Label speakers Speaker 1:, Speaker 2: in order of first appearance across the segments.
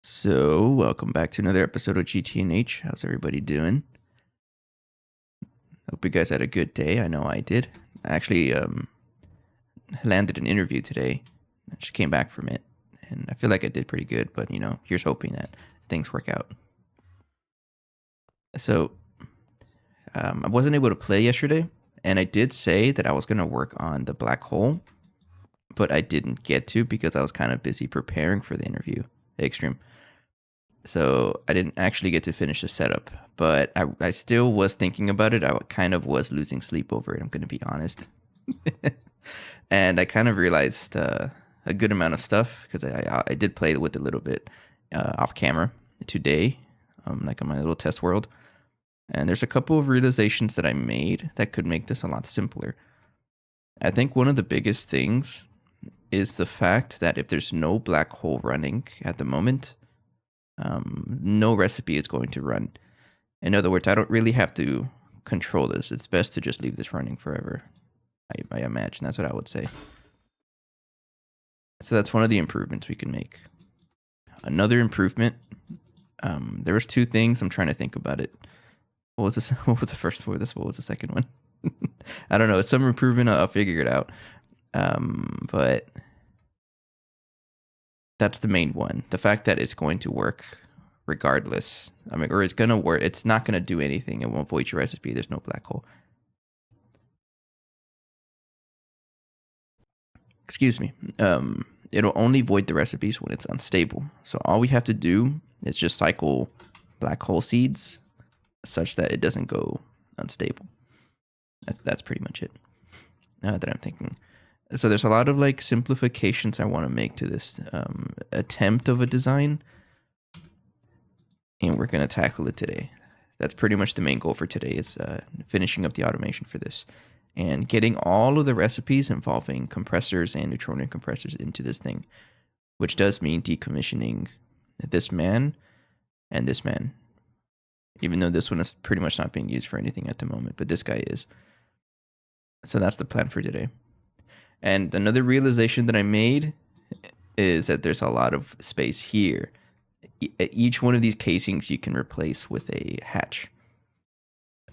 Speaker 1: So, welcome back to another episode of GTNH. How's everybody doing? Hope you guys had a good day. I know I did. I actually landed an interview today. I just came back from it, and I feel like I did pretty good, but here's hoping that things work out. So, I wasn't able to play yesterday, and I did say that I was going to work on the black hole, but I didn't get to because I was kind of busy preparing for the interview, Extreme. So I didn't actually get to finish the setup, but I still was thinking about it. I kind of was losing sleep over it, I'm going to be honest. And I kind of realized a good amount of stuff because I did play with it a little bit off camera today, like on my little test world. And there's a couple of realizations that I made that could make this a lot simpler. I think one of the biggest things is the fact that if there's no black hole running at the moment, no recipe is going to run. In other words, I don't really have to control this. It's best to just leave this running forever. I imagine that's what I would say. So that's one of the improvements we can make. Another improvement, there was two things. I'm trying to think about it. What was this? What was the first one? What was the second one? I don't know. It's some improvement. I'll figure it out. But that's the main one. The fact that it's going to work regardless. I mean, or it's going to work. It's not going to do anything. It won't void your recipe. There's no black hole. Excuse me. It'll only void the recipes when it's unstable. So all we have to do is just cycle black hole seeds such that it doesn't go unstable. That's pretty much it. That I'm thinking. So there's a lot of like simplifications I want to make to this attempt of a design, and we're gonna tackle it today. That's pretty much the main goal for today. Is finishing up the automation for this, and getting all of the recipes involving compressors and neutronium compressors into this thing, which does mean decommissioning this man and this man. Even though this one is pretty much not being used for anything at the moment, but this guy is. So that's the plan for today. And another realization that I made is that there's a lot of space here. Each one of these casings you can replace with a hatch.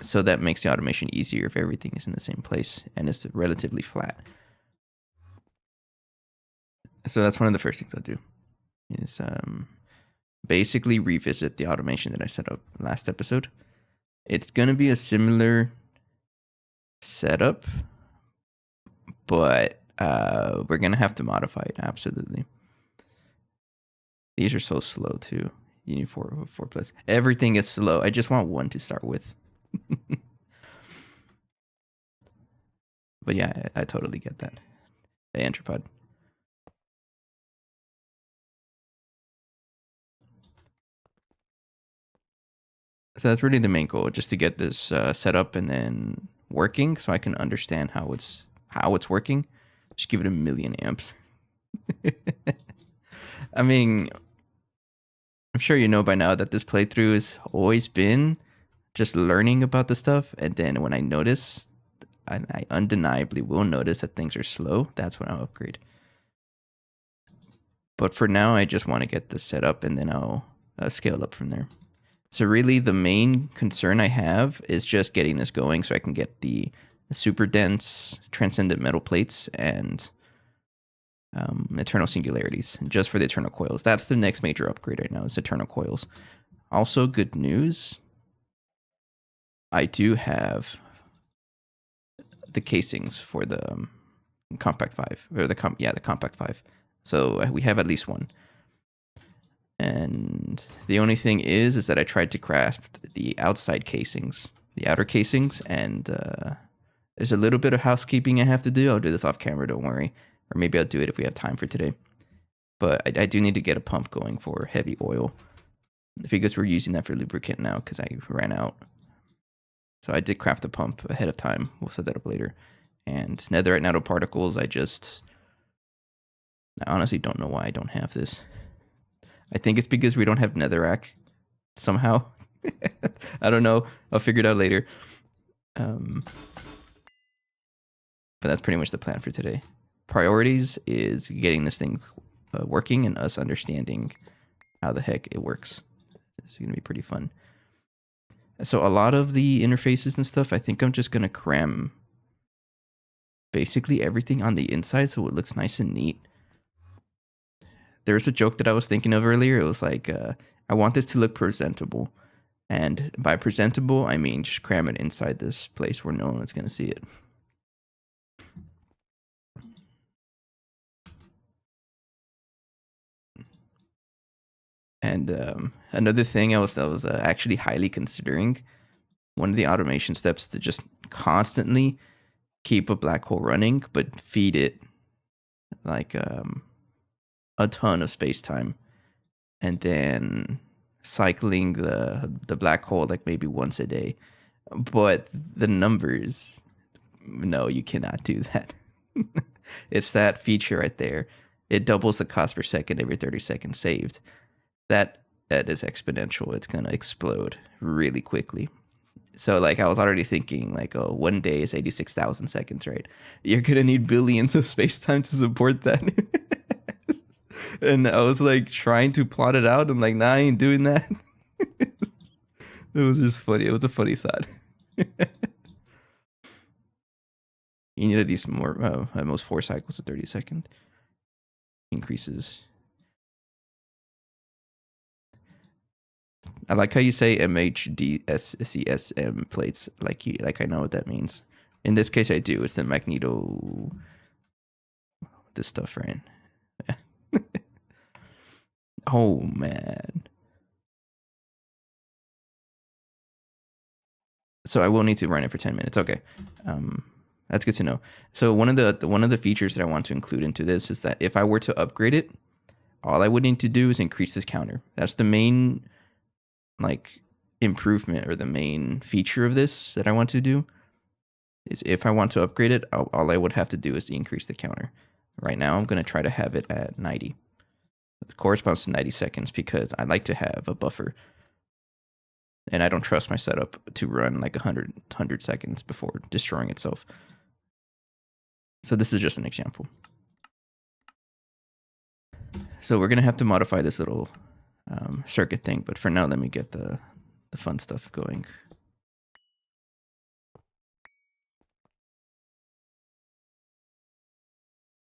Speaker 1: So that makes the automation easier if everything is in the same place and it's relatively flat. So that's one of the first things I'll do is basically revisit the automation that I set up last episode. It's going to be a similar setup, but we're going to have to modify it, absolutely. These are so slow, too. You need 4 plus. Everything is slow. I just want one to start with. But yeah, I totally get that. Hey, Antropod. So that's really the main goal, just to get this set up and then working so I can understand how it's working. Just give it 1,000,000 amps. I mean, I'm sure you know by now that this playthrough has always been just learning about the stuff, and then when I notice, and I undeniably will notice that things are slow, that's when I'll upgrade. But for now, I just want to get this set up, and then I'll scale up from there. So really, the main concern I have is just getting this going so I can get the super dense transcendent metal plates and eternal singularities, just for the eternal coils. That's the next major upgrade right now, is eternal coils. Also, good news, I do have the casings for the Compact 5, or the Compact 5. So we have at least one. And the only thing is that I tried to craft the outside casings, the outer casings, and there's a little bit of housekeeping I have to do. I'll do this off camera, don't worry. Or maybe I'll do it if we have time for today. But I do need to get a pump going for heavy oil, because we're using that for lubricant now because I ran out. So I did craft a pump ahead of time. We'll set that up later. And netherite nanoparticles, I honestly don't know why I don't have this. I think it's because we don't have netherrack somehow. I don't know. I'll figure it out later. But that's pretty much the plan for today. Priorities is getting this thing working and us understanding how the heck it works. It's going to be pretty fun. So a lot of the interfaces and stuff, I think I'm just going to cram basically everything on the inside so it looks nice and neat. There was a joke that I was thinking of earlier. It was like, I want this to look presentable. And by presentable, I mean just cram it inside this place where no one's going to see it. And another thing I was actually highly considering, one of the automation steps to just constantly keep a black hole running, but feed it like a ton of space time, and then cycling the black hole like maybe once a day. But the numbers, no, you cannot do that. It's that feature right there. It doubles the cost per second every 30 seconds saved. That is exponential. It's gonna explode really quickly. So like I was already thinking like, oh, 1 day is 86,000 seconds, right? You're gonna need billions of space time to support that. And I was like trying to plot it out. I'm like, nah, I ain't doing that. It was just funny. It was a funny thought. You need at least more, at most 4 cycles of 30 second increases. I like how you say MHDSCSM plates, like I know what that means. In this case, I do. It's the magneto, this stuff, right? Oh man. So I will need to run it for 10 minutes. Okay. That's good to know. So one of the features that I want to include into this is that if I were to upgrade it, all I would need to do is increase this counter. That's the main like improvement or the main feature of this that I want to do. Is if I want to upgrade it, all I would have to do is increase the counter. Right now, I'm going to try to have it at 90. It corresponds to 90 seconds because I like to have a buffer. And I don't trust my setup to run like 100 seconds before destroying itself. So this is just an example. So we're going to have to modify this little circuit thing. But for now, let me get the fun stuff going.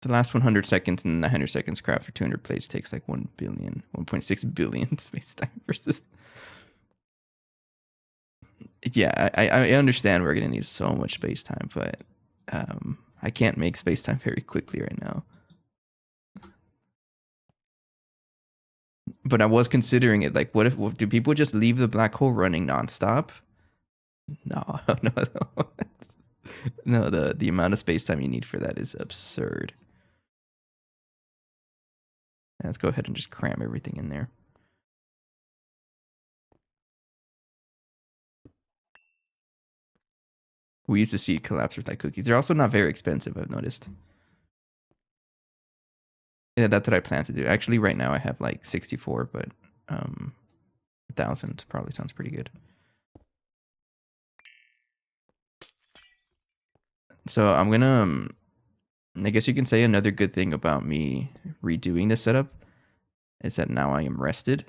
Speaker 1: The last 100 seconds and 900 seconds craft for 200 plates takes like 1.6 billion space time versus. Yeah, I understand we're gonna need so much space time, but I can't make space time very quickly right now. But I was considering it. Like, what do people just leave the black hole running nonstop? No, no. No, the amount of space time you need for that is absurd. Let's go ahead and just cram everything in there. We used to see collapsers like cookies. They're also not very expensive, I've noticed. Yeah, that's what I plan to do. Actually, right now I have like 64, but 1,000 probably sounds pretty good. So I'm gonna, I guess you can say another good thing about me redoing this setup is that now I am rested.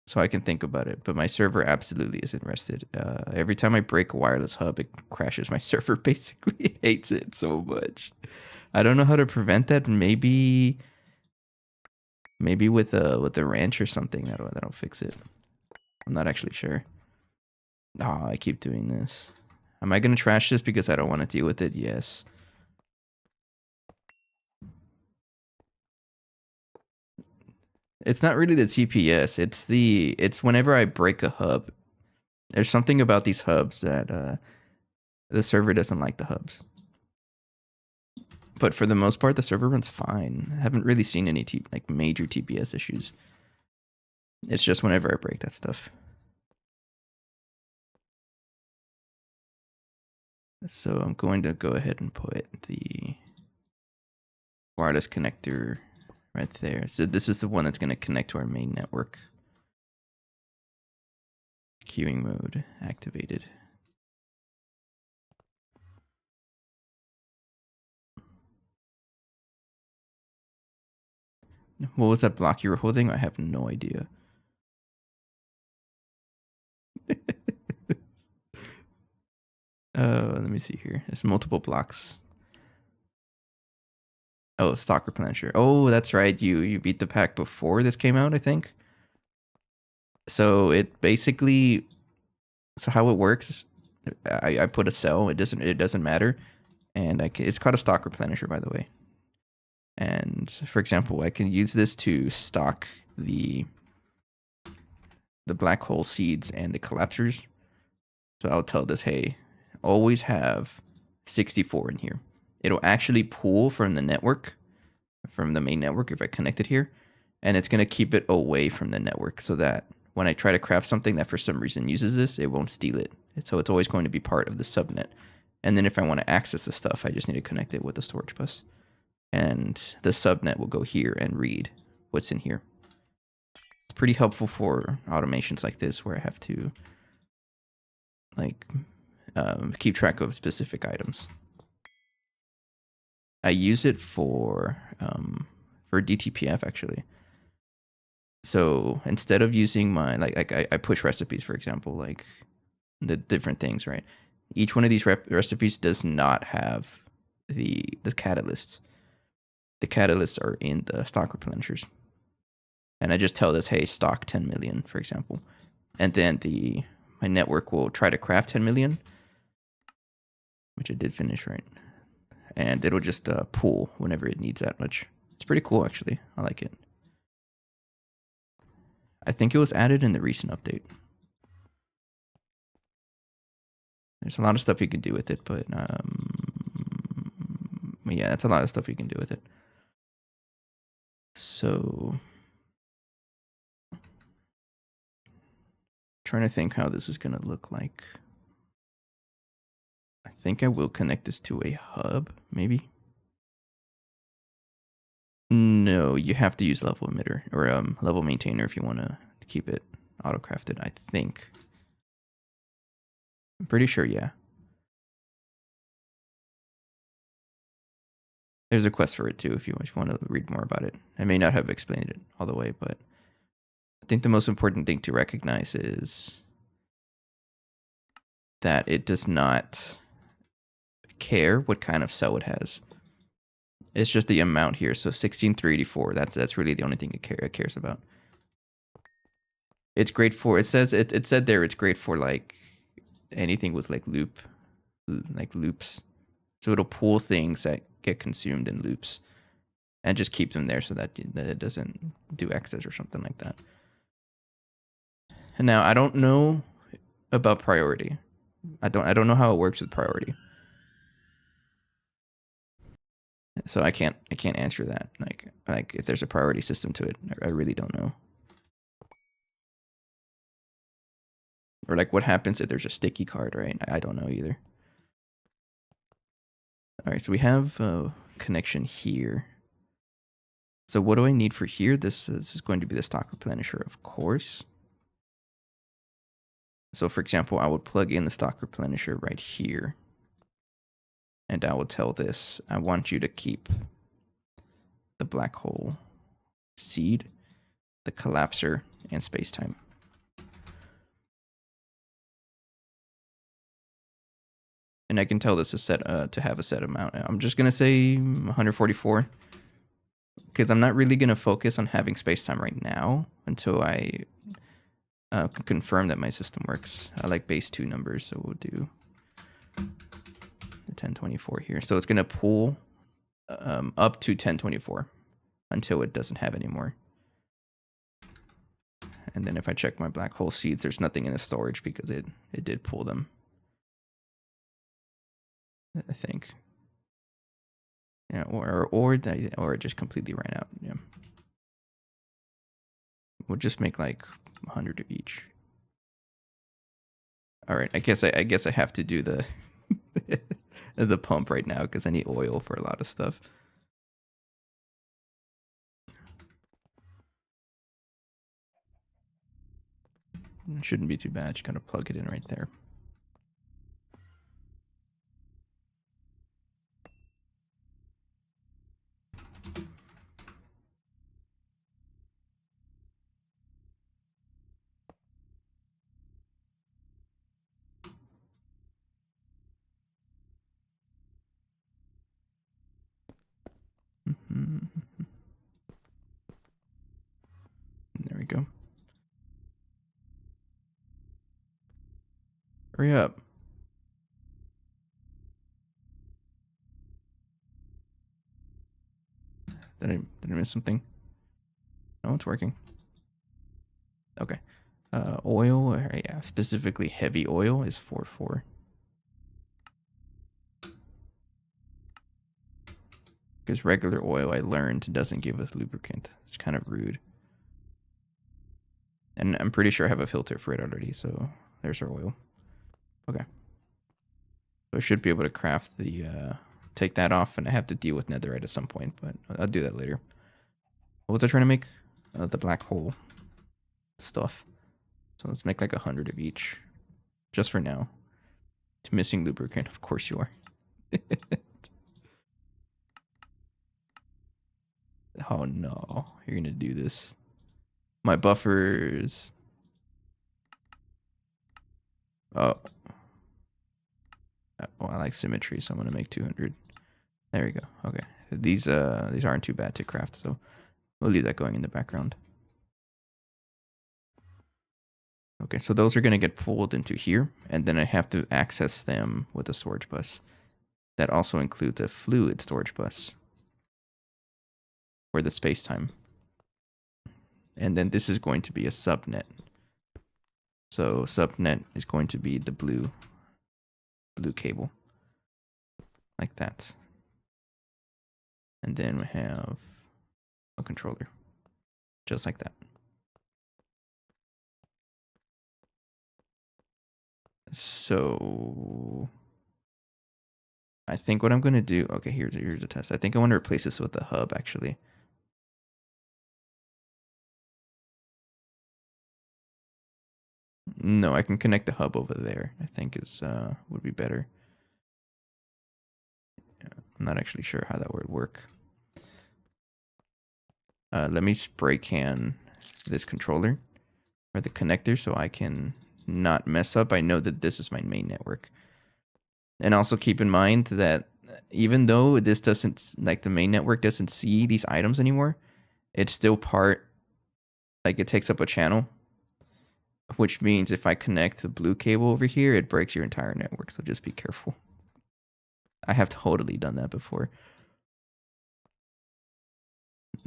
Speaker 1: So I can think about it, but my server absolutely isn't rested. Every time I break a wireless hub, it crashes my server. Basically, it hates it so much. I don't know how to prevent that. Maybe with a wrench or something that'll fix it. I'm not actually sure. Oh, I keep doing this. Am I gonna trash this because I don't want to deal with it? Yes. It's not really the TPS. It's whenever I break a hub. There's something about these hubs that the server doesn't like the hubs. But for the most part, the server runs fine. I haven't really seen any like major TPS issues. It's just whenever I break that stuff. So I'm going to go ahead and put the wireless connector right there. So this is the one that's going to connect to our main network. Queuing mode activated. What was that block you were holding? I have no idea. Let me see here. There's multiple blocks. Oh, stock replenisher. Oh, that's right. You beat the pack before this came out, I think. So it basically, so how it works, I put a cell. It doesn't matter, and it's called a stock replenisher, by the way. And for example, I can use this to stock the black hole seeds and the collapsers. So I'll tell this, hey, always have 64 in here. It'll actually pull from the network, from the main network if I connect it here, and it's going to keep it away from the network so that when I try to craft something that for some reason uses this, it won't steal it. So it's always going to be part of the subnet. And then if I want to access the stuff, I just need to connect it with the storage bus. And the subnet will go here and read what's in here. It's pretty helpful for automations like this where I have to keep track of specific items. I use it for DTPF actually. So instead of using my I push recipes, for example, like the different things, right? Each one of these recipes does not have the catalysts. The catalysts are in the stock replenishers. And I just tell this, hey, stock 10 million, for example. And then my network will try to craft 10 million, which it did finish, right? And it'll just pool whenever it needs that much. It's pretty cool, actually. I like it. I think it was added in the recent update. There's a lot of stuff you can do with it, but yeah, that's a lot of stuff you can do with it. So, trying to think how this is going to look like. I think I will connect this to a hub, maybe. No, you have to use level emitter or level maintainer if you want to keep it auto crafted, I think. I'm pretty sure, yeah. There's a quest for it too if you want to read more about it. I may not have explained it all the way, but I think the most important thing to recognize is that it does not care what kind of cell it has. It's just the amount here. So 16384. That's really the only thing it cares about. It's great for. It says it said there. It's great for like anything with like loops. So it'll pull things that get consumed in loops, and just keep them there so that it doesn't do excess or something like that. And now I don't know about priority. I don't know how it works with priority. So I can't answer that. Like if there's a priority system to it, I really don't know. Or like what happens if there's a sticky card, right? I don't know either. All right, so we have a connection here. So what do I need for here? This is going to be the stock replenisher, of course. So for example, I would plug in the stock replenisher right here. And I will tell this, I want you to keep the black hole seed, the collapser, and spacetime. And I can tell this is set to have a set amount. I'm just gonna say 144 because I'm not really gonna focus on having spacetime right now until I can confirm that my system works. I like base 2 numbers, so we'll do the 1024 here. So it's gonna pull up to 1024 until it doesn't have any more. And then if I check my black hole seeds, there's nothing in the storage because it did pull them. I think. Yeah, or it just completely ran out. Yeah. We'll just make like 100 of each. All right, I guess I have to do the the pump right now because I need oil for a lot of stuff. It shouldn't be too bad. Just kind of plug it in right there. we go. Hurry up. Did I miss something? No, it's working. Okay. Oil, yeah, specifically heavy oil is 4.4. Because regular oil, I learned, doesn't give us lubricant. It's kind of rude. And I'm pretty sure I have a filter for it already, so there's our oil. Okay. So I should be able to craft the, take that off, and I have to deal with netherite at some point, but I'll do that later. What was I trying to make? The black hole stuff. So let's make like 100 of each, just for now. Missing lubricant, of course you are. Oh no, you're gonna do this. My buffers. Oh. Well, I like symmetry, so I'm gonna make 200. There we go. Okay. These aren't too bad to craft, so we'll leave that going in the background. Okay, so those are gonna get pulled into here, and then I have to access them with a storage bus. That also includes a fluid storage bus for the space-time. And then this is going to be a subnet. So subnet is going to be the blue cable. Like that. And then we have a controller. Just like that. So I think what I'm going to do, okay, here's a test. I think I want to replace this with the hub, actually. No, I can connect the hub over there. I think is would be better. Yeah, I'm not actually sure how that would work. Let me spray can this controller or the connector so I can not mess up. I know that this is my main network. And also keep in mind that even though this doesn't, like the main network doesn't see these items anymore, it's still part, like it takes up a channel, which means if I connect the blue cable over here, it breaks your entire network. So just be careful. I have totally done that before.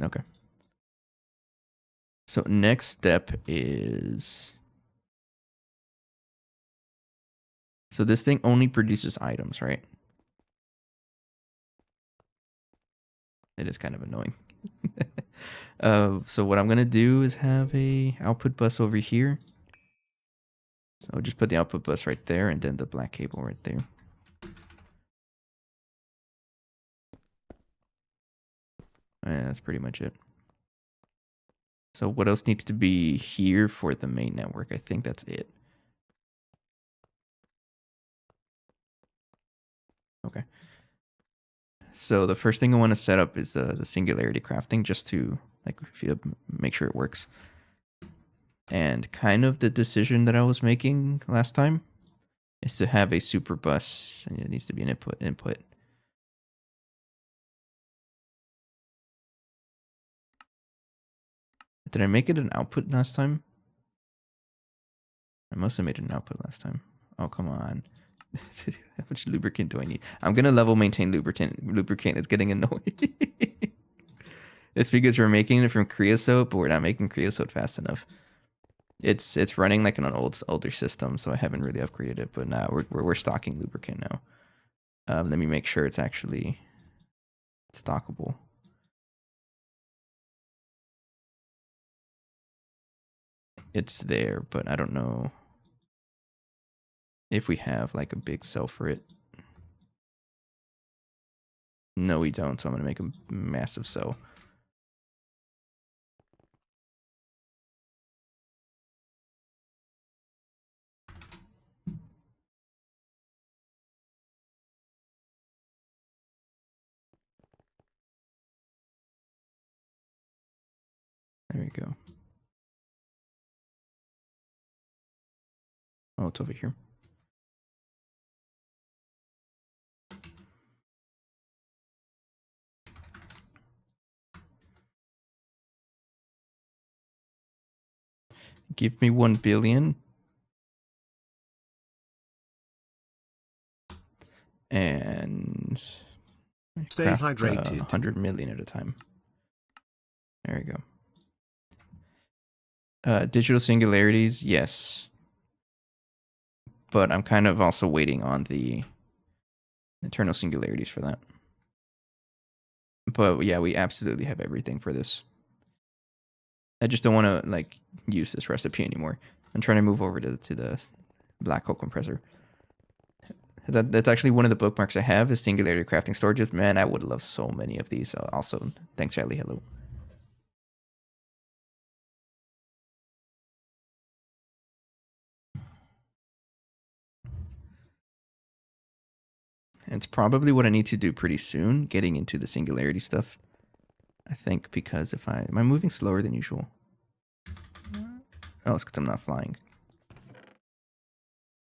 Speaker 1: Okay. So next step is, so this thing only produces items, right? It is kind of annoying. So what I'm gonna do is have a output bus over here. So I'll just put the output bus right there and then the black cable right there. And that's pretty much it. So what else needs to be here for the main network? I think that's it. Okay. So the first thing I want to set up is the singularity crafting, just to like make sure it works. And kind of the decision that I was making last time is to have a super bus, and it needs to be an input. Did I make it an output last time? I must have made it an output last time. Oh, come on. How much lubricant do I need? I'm going to level maintain lubricant. Lubricant is getting annoying. It's because we're making it from creosote, but we're not making creosote fast enough. It's running like an older system, so I haven't really upgraded it. But now we're stocking lubricant now. Let me make sure it's actually stockable. It's there, but I don't know if we have like a big cell for it. No, we don't. So I'm gonna make a massive cell. There we go. Oh, it's over here. Give me 1 billion. And
Speaker 2: Stay
Speaker 1: craft
Speaker 2: hydrated.
Speaker 1: 100 million at a time. There we go. Digital singularities, yes. But I'm kind of also waiting on the internal singularities for that. But yeah, we absolutely have everything for this. I just don't want to like use this recipe anymore. I'm trying to move over to the black hole compressor. That's actually one of the bookmarks I have is singularity crafting storages. Man, I would love so many of these. Also, thanks, Riley. Hello. And it's probably what I need to do pretty soon, getting into the singularity stuff. I think because am I moving slower than usual? Oh, it's because I'm not flying.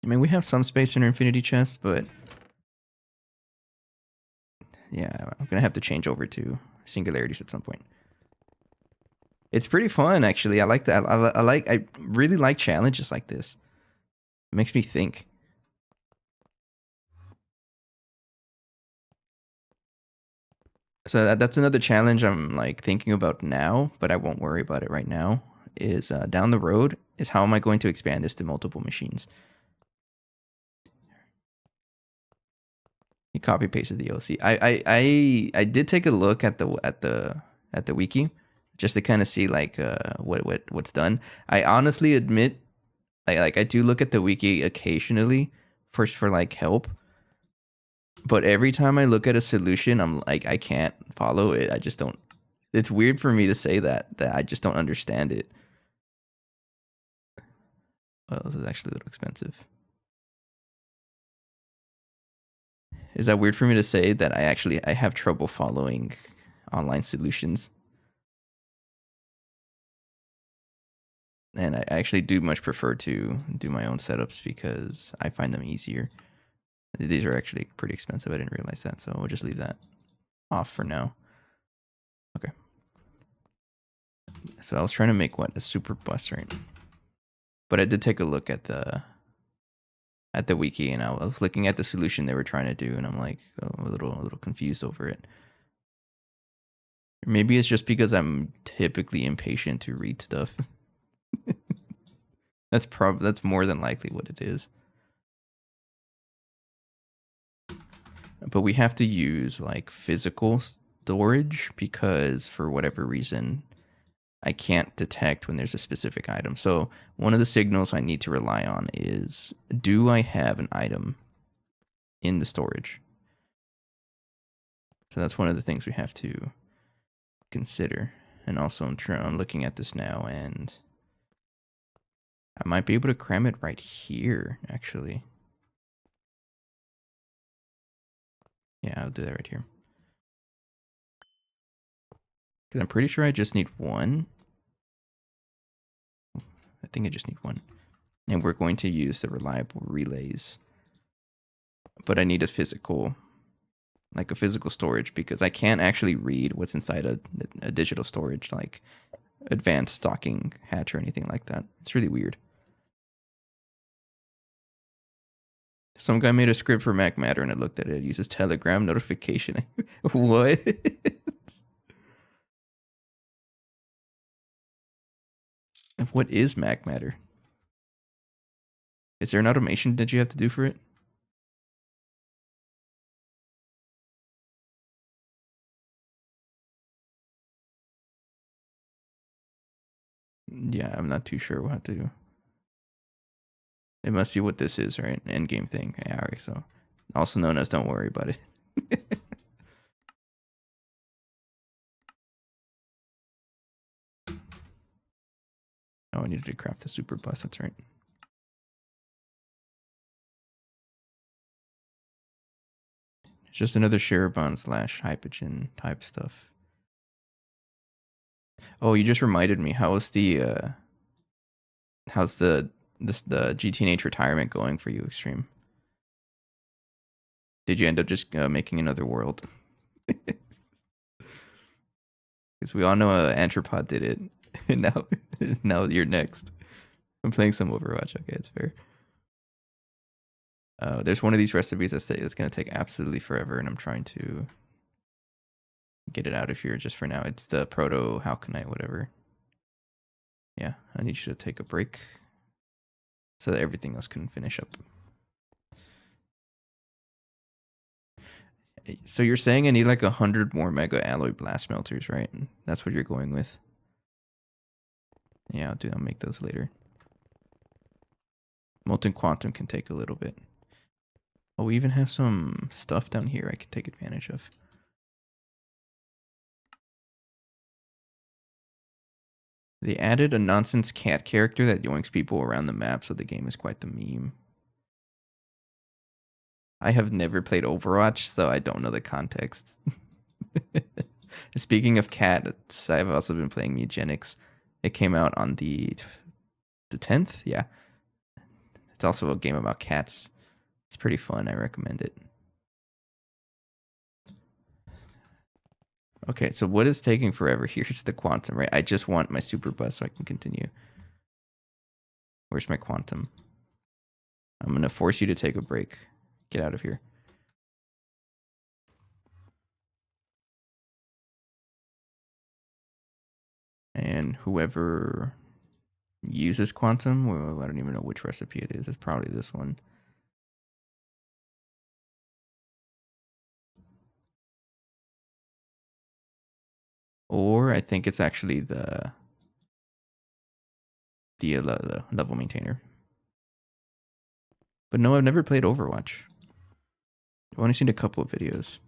Speaker 1: I mean, we have some space in our infinity chest, but yeah, I'm gonna have to change over to singularities at some point. It's pretty fun, actually. I like that. I really like challenges like this. It makes me think. So that's another challenge I'm like thinking about now, but I won't worry about it right now. Is down the road is how am I going to expand this to multiple machines? You copy pasted the OC. I did take a look at the wiki just to kind of see like what's done. I honestly admit I do look at the wiki occasionally for like help. But every time I look at a solution, I'm like I can't follow it. I just don't. It's weird for me to say that I just don't understand it. Well, this is actually a little expensive. Is that weird for me to say that I have trouble following online solutions? And I actually do much prefer to do my own setups because I find them easier. These are actually pretty expensive. I didn't realize that, so we'll just leave that off for now. Okay. So I was trying to make a super bus, right? But I did take a look at the wiki, and I was looking at the solution they were trying to do, and I'm like a little confused over it. Maybe it's just because I'm typically impatient to read stuff. That's more than likely what it is. But we have to use like physical storage because for whatever reason I can't detect when there's a specific item. So one of the signals I need to rely on is, do I have an item in the storage? So that's one of the things we have to consider. And also I'm looking at this now and I might be able to cram it right here, actually. Yeah, I'll do that right here. Because I'm pretty sure I just need one. I think I just need one. And we're going to use the reliable relays. But I need a physical storage because I can't actually read what's inside a digital storage, like advanced stocking hatch or anything like that. It's really weird. Some guy made a script for Mac Matter and I looked at it. It uses Telegram notification. What? What is Mac Matter? Is there an automation that you have to do for it? Yeah, I'm not too sure what to do. It must be what this is, right? End game thing. Yeah, alright, so also known as don't worry about it. Oh, I needed to craft the super bus, that's right. It's just another Sherabon / Hypogen type stuff. Oh, you just reminded me. How's the GTNH retirement going for you, Extreme? Did you end up just making another world? Because we all know Anthropod did it. And now you're next. I'm playing some Overwatch. Okay, it's fair. There's one of these recipes that's going to take absolutely forever, and I'm trying to get it out of here just for now. It's the proto how can I whatever. Yeah, I need you to take a break so that everything else can finish up. So you're saying I need like 100 more mega alloy blast melters, right? That's what you're going with. Yeah, I'll make those later. Molten quantum can take a little bit. Oh, we even have some stuff down here I can take advantage of. They added a nonsense cat character that yoinks people around the map, so the game is quite the meme. I have never played Overwatch, so I don't know the context. Speaking of cats, I've also been playing Eugenics. It came out on the 10th? Yeah. It's also a game about cats. It's pretty fun. I recommend it. Okay, so what is taking forever here? It's the quantum, right? I just want my super bus so I can continue. Where's my quantum? I'm going to force you to take a break. Get out of here. And whoever uses quantum, well, I don't even know which recipe it is. It's probably this one. Or I think it's actually the level maintainer. But no, I've never played Overwatch. I've only seen a couple of videos.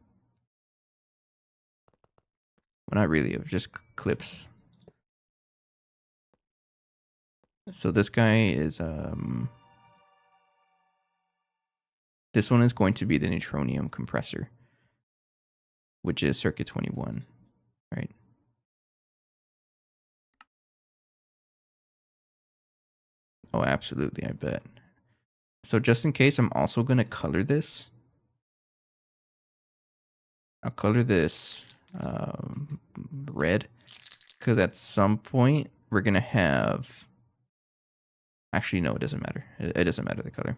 Speaker 1: Well, not really, just clips. So this guy is this one is going to be the neutronium compressor, which is circuit 21, right? Oh, absolutely, I bet. So just in case, I'm also going to color this. I'll color this red, because at some point we're going to have... Actually, no, it doesn't matter. It doesn't matter the color.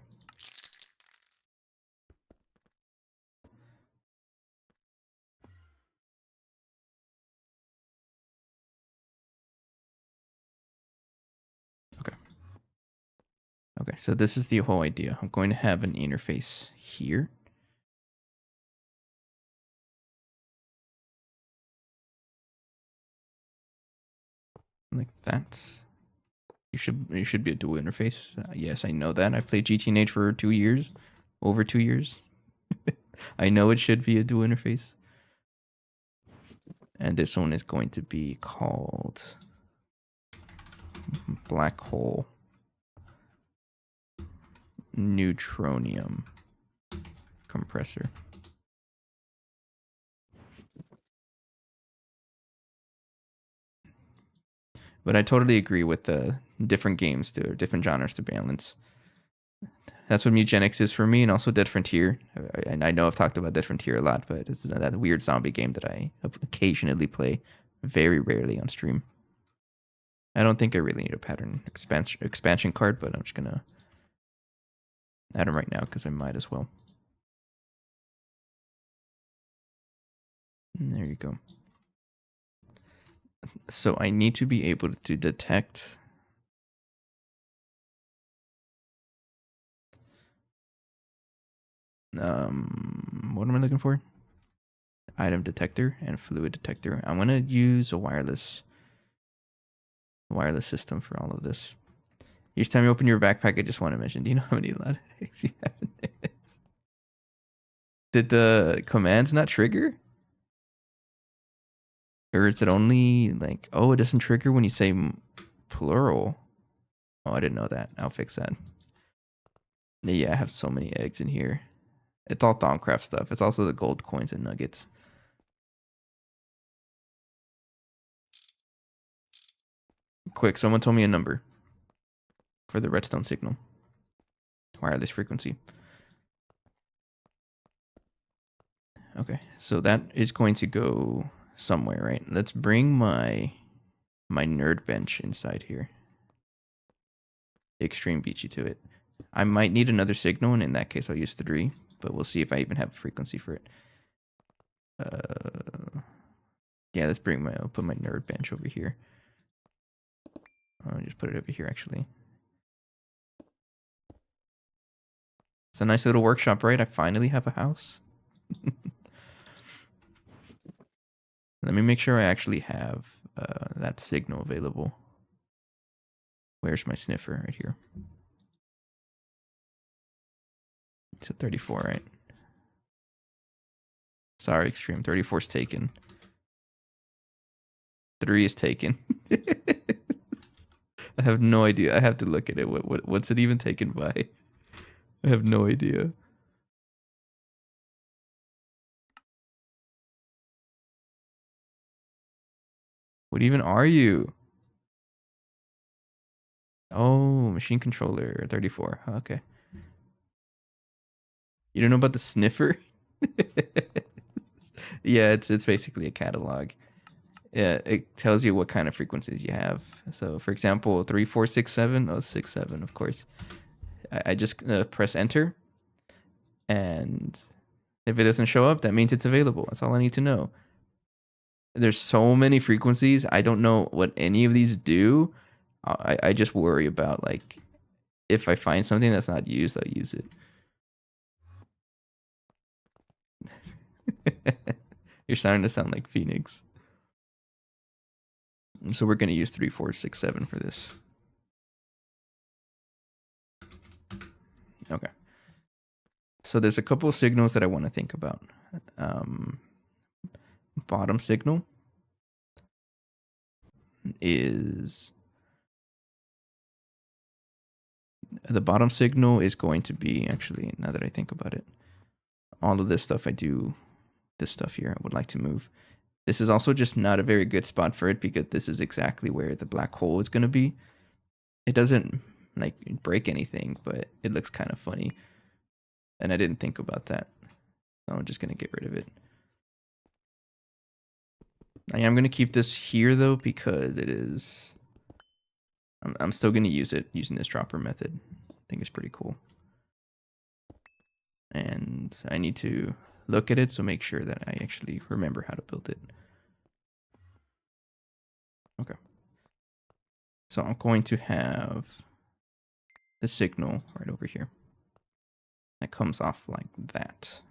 Speaker 1: Okay. Okay, so this is the whole idea. I'm going to have an interface here. Like that. You should be a dual interface. Yes, I know that. I've played GTNH for 2 years. Over 2 years. I know it should be a dual interface. And this one is going to be called black hole neutronium compressor. But I totally agree with the different games to different genres to balance. That's what Mugenics is for me, and also Dead Frontier. And I know I've talked about Dead Frontier a lot, but it's that weird zombie game that I occasionally play, very rarely on stream. I don't think I really need a pattern expansion card, but I'm just gonna add them right now because I might as well. And there you go. So I need to be able to detect what am I looking for? Item detector and fluid detector. I'm gonna use a wireless system for all of this. Each time you open your backpack, I just want to mention, do you know how many loud eggs you have in there? Did the commands not trigger? Or is it only like, oh, it doesn't trigger when you say plural? Oh, I didn't know that. I'll fix that. Yeah, I have so many eggs in here. It's all Thaumcraft stuff. It's also the gold coins and nuggets. Quick, someone told me a number for the redstone signal. Wireless frequency. Okay, so that is going to go somewhere, right? Let's bring my nerd bench inside here. Extreme beats you to it. I might need another signal, and in that case, I'll use 3. But we'll see if I even have a frequency for it. Yeah, I'll put my nerd bench over here. I'll just put it over here, actually. It's a nice little workshop, right? I finally have a house. Let me make sure I actually have that signal available. Where's my sniffer? Right here. It's a 34, right? Sorry, Extreme. 34 is taken. 3 is taken. I have no idea. I have to look at it. What's it even taken by? I have no idea. What even are you? Oh, machine controller 34. Okay. You don't know about the sniffer? Yeah, it's basically a catalog. Yeah, it tells you what kind of frequencies you have. So, for example, 3467, oh, 67, of course. I just press enter, and if it doesn't show up, that means it's available. That's all I need to know. There's so many frequencies. I don't know what any of these do. I just worry about, like, if I find something that's not used, I'll use it. You're starting to sound like Phoenix. So we're going to use 3467 for this. Okay. So there's a couple of signals that I want to think about. Bottom signal is... The bottom signal is going to be, actually, now that I think about it, all of this stuff I do, this stuff here, I would like to move. This is also just not a very good spot for it because this is exactly where the black hole is going to be. It doesn't, like, break anything, but it looks kind of funny. And I didn't think about that. So I'm just going to get rid of it. I am going to keep this here, though, because it is... I'm still going to use it using this dropper method. I think it's pretty cool. And I need to look at it, so make sure that I actually remember how to build it. Okay. So I'm going to have the signal right over here. That comes off like that.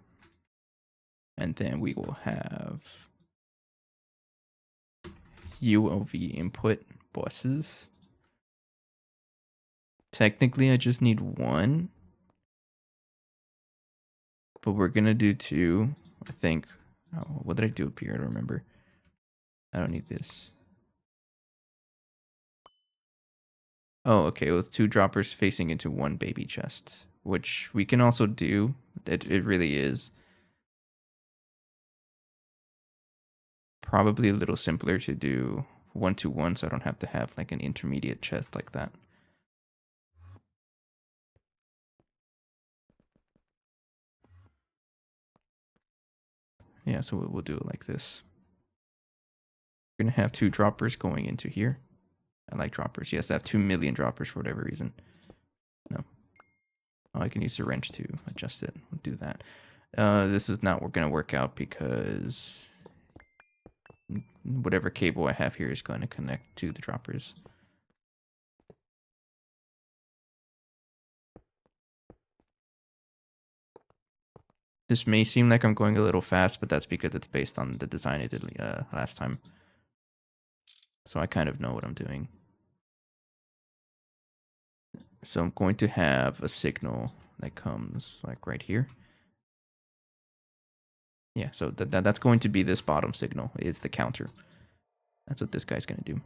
Speaker 1: And then we will have UOV input buses. Technically, I just need 1. But we're going to do 2, I think. Oh, what did I do up here? I don't remember. I don't need this. Oh, okay. With 2 droppers facing into 1 baby chest, which we can also do. It really is probably a little simpler to do 1-to-1, so I don't have to have like an intermediate chest like that. Yeah, so we'll do it like this. We're going to have 2 droppers going into here. I like droppers. Yes, I have 2 million droppers for whatever reason. No. Oh, I can use the wrench to adjust it. We'll do that. This is not going to work out because whatever cable I have here is going to connect to the droppers. This may seem like I'm going a little fast, but that's because it's based on the design I did last time. So I kind of know what I'm doing. So I'm going to have a signal that comes like right here. Yeah, so that's going to be this bottom signal. It's the counter. That's what this guy's going to do.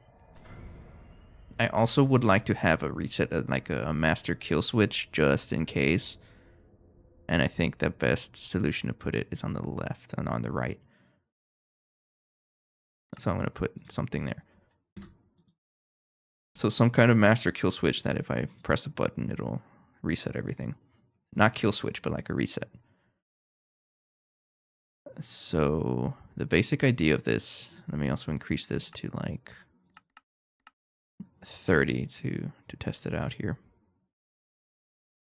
Speaker 1: I also would like to have a reset, like a master kill switch, just in case. And I think the best solution to put it is on the left and on the right. So I'm going to put something there. So some kind of master kill switch that if I press a button, it'll reset everything. Not kill switch, but like a reset. So the basic idea of this, let me also increase this to like 30 to test it out here.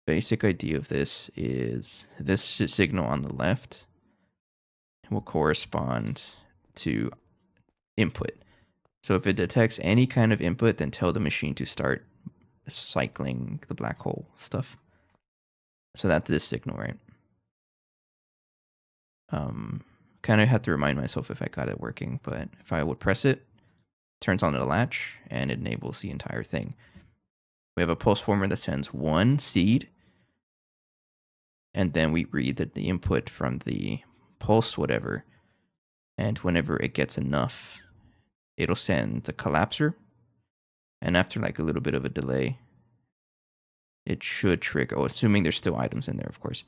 Speaker 1: Basic idea of this is this signal on the left will correspond to input. So if it detects any kind of input, then tell the machine to start cycling the black hole stuff. So that's this signal, right? Kind of have to remind myself if I got it working, but if I would press it, turns on the latch and it enables the entire thing. We have a pulse former that sends one seed, and then we read the input from the pulse, whatever, and whenever it gets enough, it'll send a collapser, and after like a little bit of a delay, it should trigger, assuming there's still items in there, of course,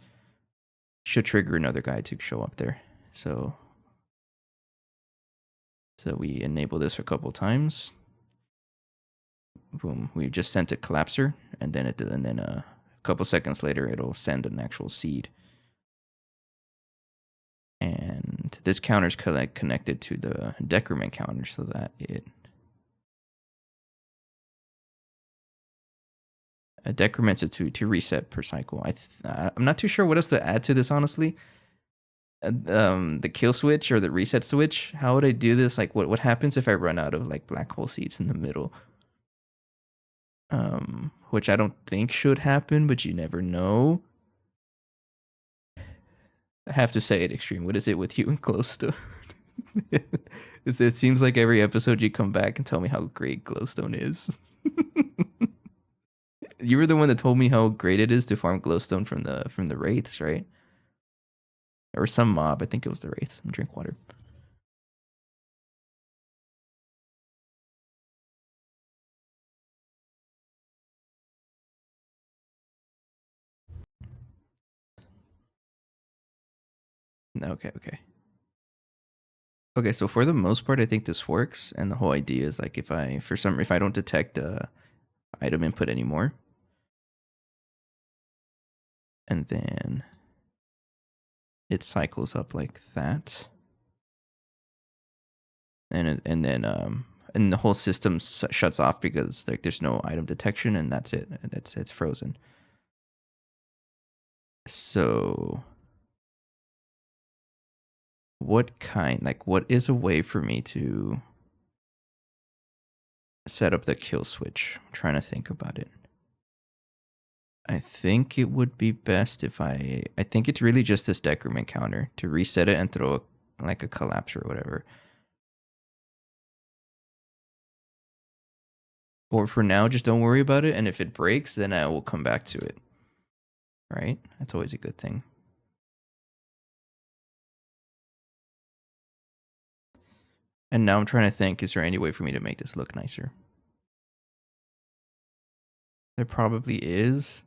Speaker 1: should trigger another guy to show up there. So we enable this a couple times. Boom, we just sent a collapser, and then a couple seconds later, it'll send an actual seed. And this counter is connected to the decrement counter so that it decrements it to reset per cycle. I'm not too sure what else to add to this, honestly. The kill switch or the reset switch. How would I do this? Like, what happens if I run out of like black hole seeds in the middle? Which I don't think should happen, but you never know. I have to say it, Extreme. What is it with you and Glowstone? It seems like every episode you come back and tell me how great Glowstone is. You were the one that told me how great it is to farm Glowstone from the wraiths, right? Or some mob. I think it was the wraiths. Drink water. Okay. Okay, so for the most part, I think this works, and the whole idea is like if I don't detect item input anymore, and then it cycles up like that, and the whole system shuts off because like there's no item detection, and that's it. It's frozen. So what is a way for me to set up the kill switch? I'm trying to think about it. I think it would be best if I think it's really just this decrement counter to reset it and throw a collapse or whatever. Or for now, just don't worry about it, and if it breaks, then I will come back to it. Right? That's always a good thing. And now I'm trying to think, is there any way for me to make this look nicer? There probably is.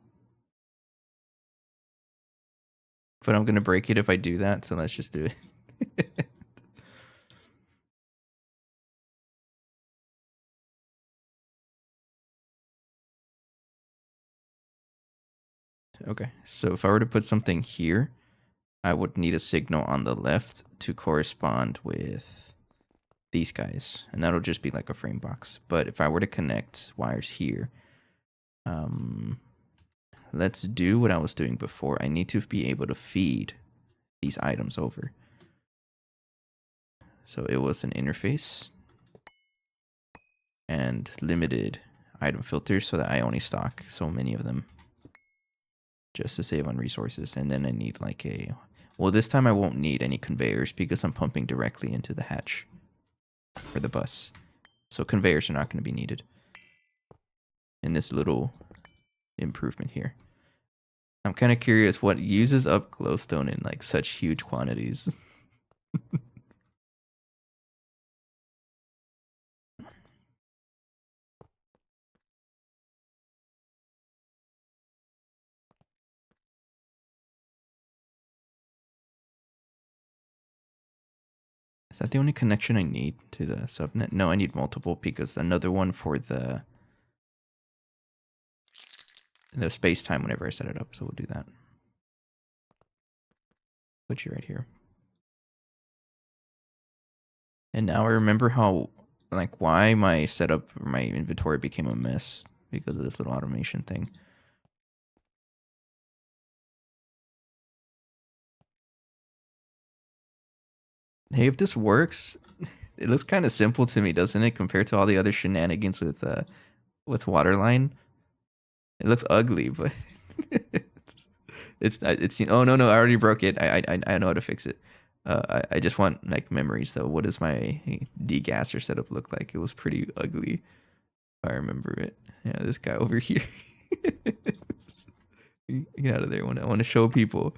Speaker 1: But I'm going to break it if I do that, so let's just do it. Okay, so if I were to put something here, I would need a signal on the left to correspond with these guys, and that'll just be like a frame box. But if I were to connect wires here, let's do what I was doing before. I need to be able to feed these items over. So it was an interface and limited item filters so that I only stock so many of them just to save on resources. And then I need like this time I won't need any conveyors because I'm pumping directly into the hatch for the bus. So conveyors are not going to be needed in this little improvement here. I'm kind of curious what uses up glowstone in like such huge quantities. Is that the only connection I need to the subnet? No, I need multiple because another one for the space time whenever I set it up. So we'll do that. Put you right here. And now I remember how, like, why my setup, my inventory became a mess because of this little automation thing. Hey, if this works, it looks kind of simple to me, doesn't it? Compared to all the other shenanigans with Waterline. It looks ugly, but it's oh no, I already broke it. I know how to fix it. I just want like memories though. What does my degasser setup look like? It was pretty ugly if I remember it. Yeah, this guy over here. Get out of there. I want to show people.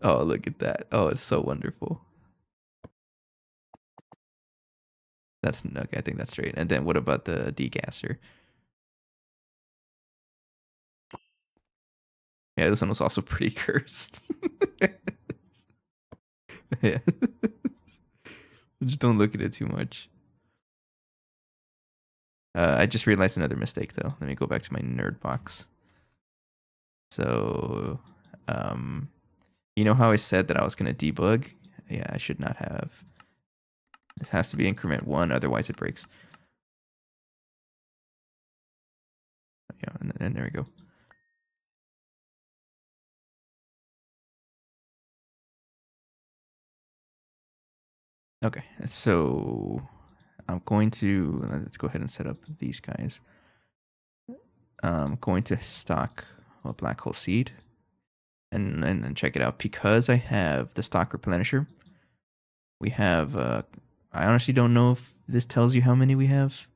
Speaker 1: Oh, look at that. Oh, it's so wonderful. That's okay. I think that's straight. And then what about the degasser? Yeah, this one was also pretty cursed. Yeah. Just don't look at it too much. I just realized another mistake though. Let me go back to my nerd box. So, you know how I said that I was gonna debug? Yeah, I should not have. It has to be increment 1, otherwise it breaks. Yeah, and there we go. Okay, so I'm going to let's go ahead and set up these guys. I'm going to stock a black hole seed and check it out. Because I have the stock replenisher, we have I honestly don't know if this tells you how many we have.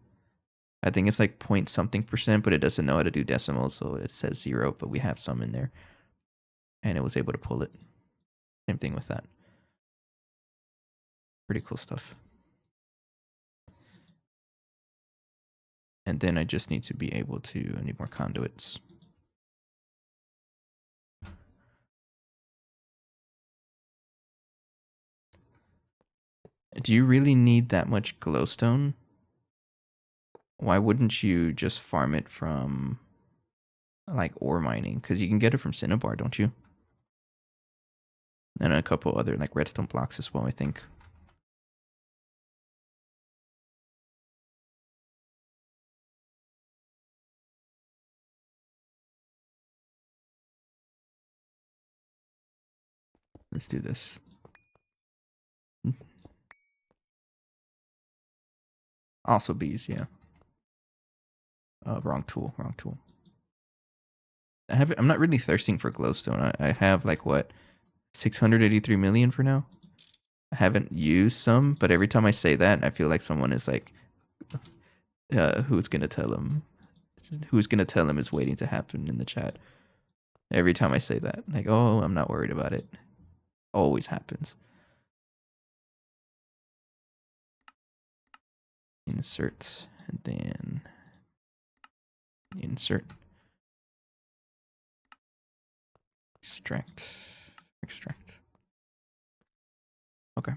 Speaker 1: I think it's like point something %, but it doesn't know how to do decimals, so it says 0, but we have some in there. And it was able to pull it. Same thing with that. Pretty cool stuff. And then I just need to be able to, I need more conduits. Do you really need that much glowstone? Why wouldn't you just farm it from like ore mining? Because you can get it from Cinnabar, don't you? And a couple other like redstone blocks as well, I think. Let's do this. Also bees, yeah. Wrong tool, wrong tool. I'm not really thirsting for glowstone. I have like what, 683 million for now. I haven't used some, but every time I say that, I feel like someone is like, who's gonna tell him? Who's gonna tell him is waiting to happen in the chat. Every time I say that, like, oh, I'm not worried about it. Always happens. Insert, and then insert. Extract. Okay.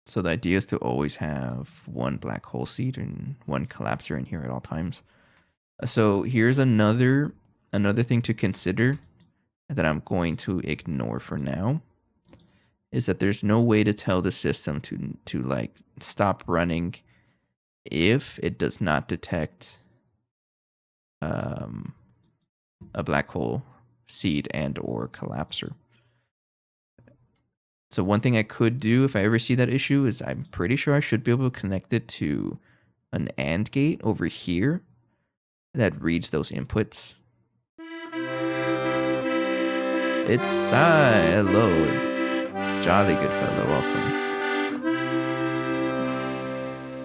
Speaker 1: So the idea is to always have one black hole seed and one collapser in here at all times. So here's another thing to consider that I'm going to ignore for now, is that there's no way to tell the system to like stop running if it does not detect a black hole seed and or collapser. So one thing I could do if I ever see that issue is I'm pretty sure I should be able to connect it to an AND gate over here that reads those inputs. It's Sai. Hello. Jolly good fellow. Welcome.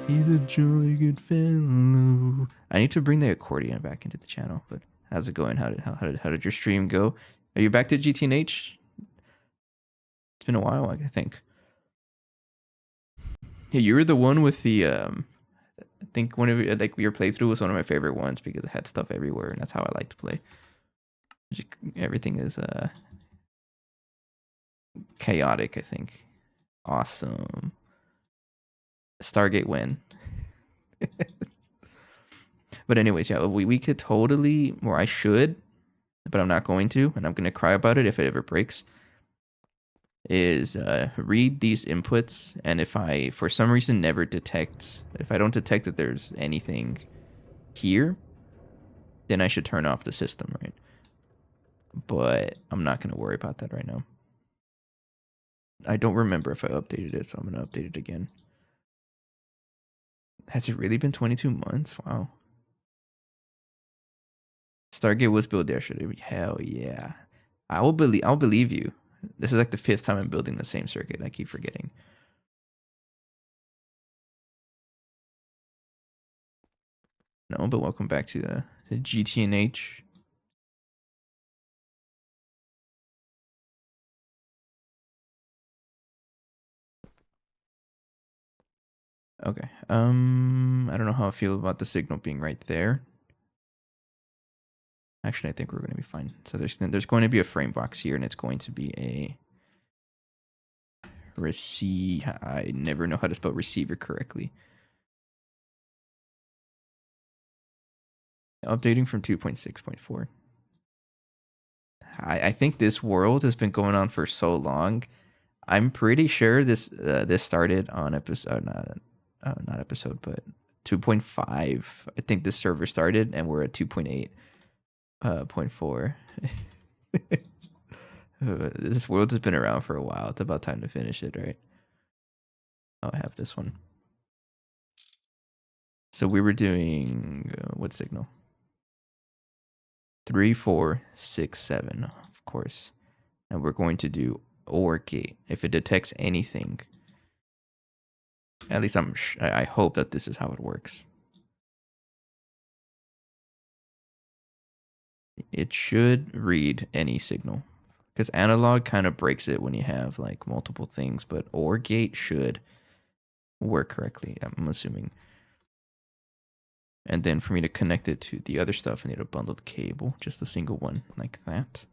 Speaker 1: He's a jolly good fellow. I need to bring the accordion back into the channel, but how's it going? How did your stream go? Are you back to GTNH? It's been a while, I think. Yeah, you were the one with the I think one of your, like your playthrough was one of my favorite ones because it had stuff everywhere, and that's how I like to play. Everything is chaotic, I think. Awesome. Stargate win. But anyways, yeah, we could totally, or I should, but I'm not going to, and I'm gonna cry about it if it ever breaks. Is read these inputs, and if I for some reason never detect, if I don't detect that there's anything here, then I should turn off the system, right? But I'm not gonna worry about that right now. I don't remember if I updated it, so I'm gonna update it again. Has it really been 22 months? Wow. Stargate was built yesterday. Hell yeah. I'll believe you. This is like the 5th time I'm building the same circuit. I keep forgetting. No, but welcome back to the GTNH. Okay. I don't know how I feel about the signal being right there. Actually, I think we're going to be fine. So there's going to be a frame box here, and it's going to be a I never know how to spell receiver correctly. Updating from 2.6.4. I think this world has been going on for so long. I'm pretty sure this started on episode not episode, but 2.5. I think this server started, and we're at 2.8.4. This world has been around for a while. It's about time to finish it, right? Oh, I have this one. So we were doing what signal? 3, 4, 6, 7, of course. And we're going to do OR gate. If it detects anything, at least I hope that this is how it works. It should read any signal, because analog kind of breaks it when you have like multiple things, but OR gate should work correctly, I'm assuming. And then for me to connect it to the other stuff, I need a bundled cable, just a single one like that.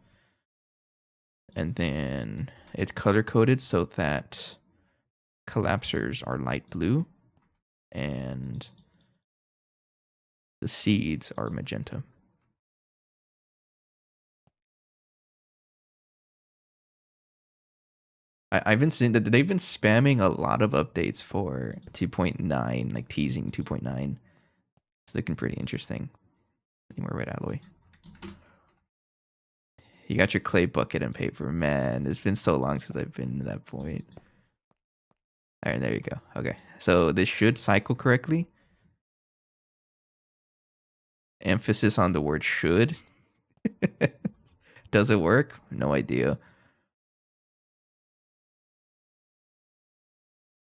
Speaker 1: And then it's color coded so that collapsers are light blue and the seeds are magenta. I've been seeing that they've been spamming a lot of updates for 2.9, like teasing 2.9. It's looking pretty interesting. Need more red alloy. You got your clay bucket and paper. Man, it's been so long since I've been to that point. All right, there you go. Okay, so this should cycle correctly. Emphasis on the word should. Does it work? No idea.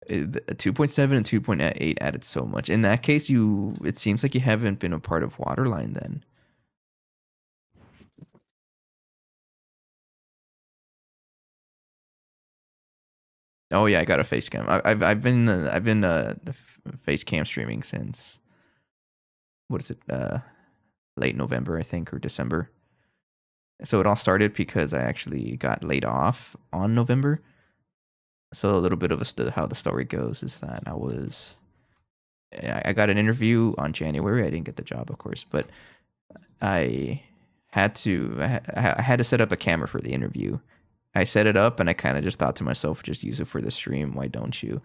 Speaker 1: 2.7 and 2.8 added so much. In that case, it seems like you haven't been a part of Waterline then. Oh yeah, I got a face cam. I've been face cam streaming since what is it? Late November, I think, or December. So it all started because I actually got laid off on November. So a little bit of how the story goes is that I got an interview on January. I didn't get the job, of course, but I I had to set up a camera for the interview. I set it up and I kind of just thought to myself, just use it for the stream. Why don't you?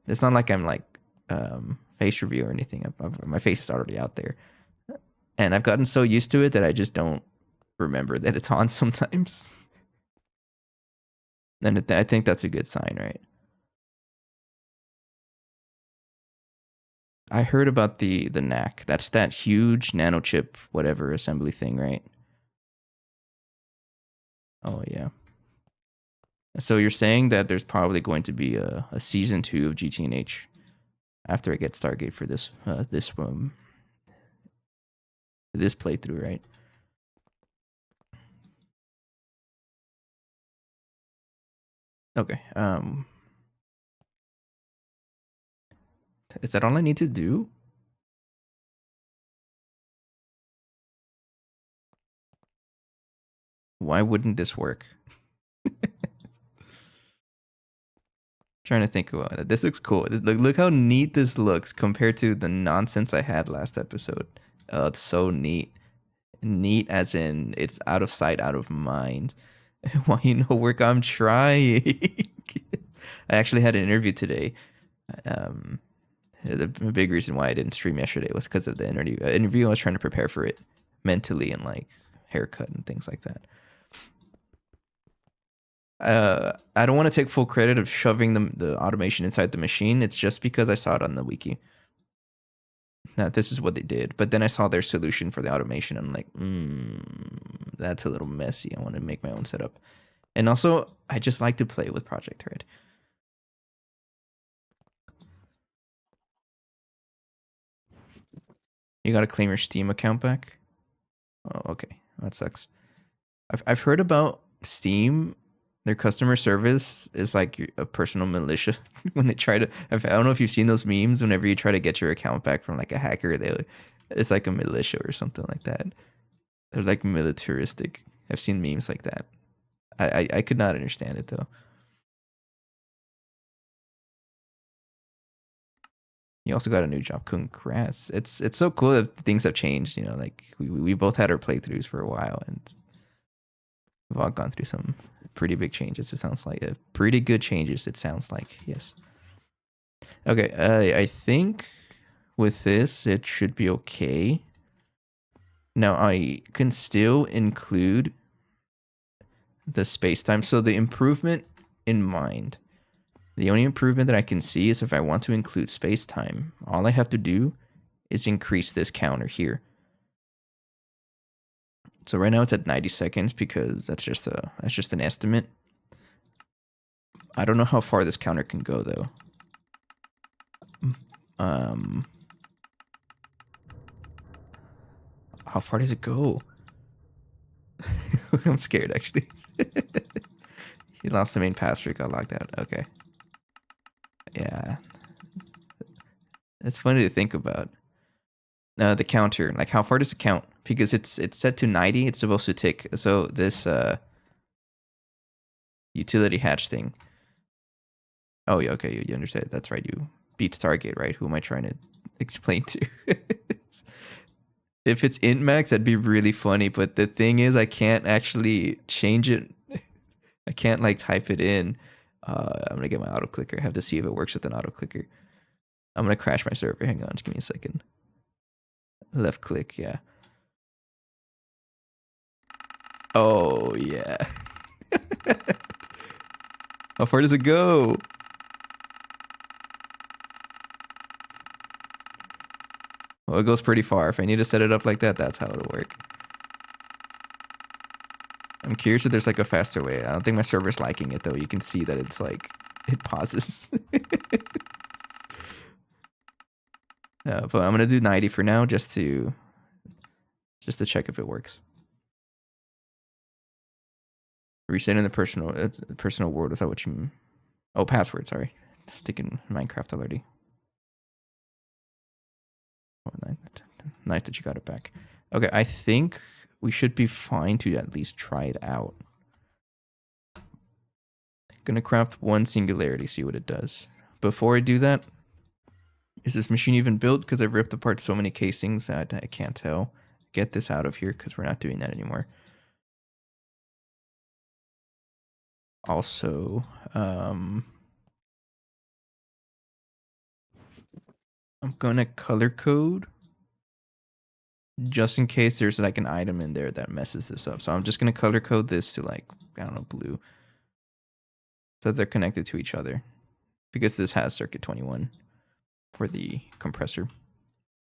Speaker 1: It's not like I'm like face review or anything. My face is already out there, and I've gotten so used to it that I just don't remember that it's on sometimes. And I think that's a good sign, right? I heard about the NAC. That's that huge nano chip whatever assembly thing, right? Oh yeah. So you're saying that there's probably going to be a season 2 of GTNH after I get Stargate for this playthrough, right? Okay. Is that all I need to do? Why wouldn't this work? Trying to think about it. This looks cool. Look how neat this looks compared to the nonsense I had last episode. Oh, it's so neat. Neat as in it's out of sight, out of mind. Why you know work? I'm trying. I actually had an interview today. The big reason why I didn't stream yesterday was because of the interview. I was trying to prepare for it mentally and like haircut and things like that. I don't want to take full credit of shoving the automation inside the machine. It's just because I saw it on the wiki. Now, this is what they did. But then I saw their solution for the automation. And I'm like, that's a little messy. I want to make my own setup. And also, I just like to play with Project Red. You got to claim your Steam account back? Oh, okay. That sucks. I've heard about Steam. Their customer service is like a personal militia when they try to. I don't know if you've seen those memes. Whenever you try to get your account back from like a hacker, it's like a militia or something like that. They're like militaristic. I've seen memes like that. I could not understand it though. You also got a new job. Congrats. It's so cool that things have changed. You know, like we both had our playthroughs for a while, and we've all gone through some pretty big changes. It sounds like pretty good changes. It sounds like yes. Okay, I think with this it should be okay. Now I can still include the space time. So the improvement in mind. The only improvement that I can see is if I want to include space time. All I have to do is increase this counter here. So right now it's at 90 seconds because that's just an estimate. I don't know how far this counter can go though. How far does it go? I'm scared actually. He lost the main password, got locked out. Okay. Yeah. It's funny to think about. The counter, like how far does it count? Because it's set to 90, it's supposed to tick. So this utility hatch thing. Oh yeah, okay, you understand. That's right. You beat Stargate, right? Who am I trying to explain to? If it's int max, that'd be really funny. But the thing is, I can't actually change it. I can't like type it in. I'm gonna get my auto clicker. I have to see if it works with an auto clicker. I'm gonna crash my server. Hang on, just give me a second. Left click, yeah. Oh yeah. How far does it go? Well, it goes pretty far. If I need to set it up like that, that's how it'll work. I'm curious if there's like a faster way. I don't think my server's liking it though. You can see that it's like it pauses. But I'm gonna do 90 for now, just to check if it works. Resetting the personal world. Is that what you mean? Oh, password. Sorry, thinking Minecraft already. Oh, nice that you got it back. Okay, I think we should be fine to at least try it out. Gonna craft one singularity, see what it does. Before I do that, is this machine even built? Because I've ripped apart so many casings that I can't tell. Get this out of here because we're not doing that anymore. Also, I'm gonna color code just in case there's like an item in there that messes this up. So I'm just gonna color code this to like, I don't know, blue. So they're connected to each other. Because this has circuit 21 for the compressor.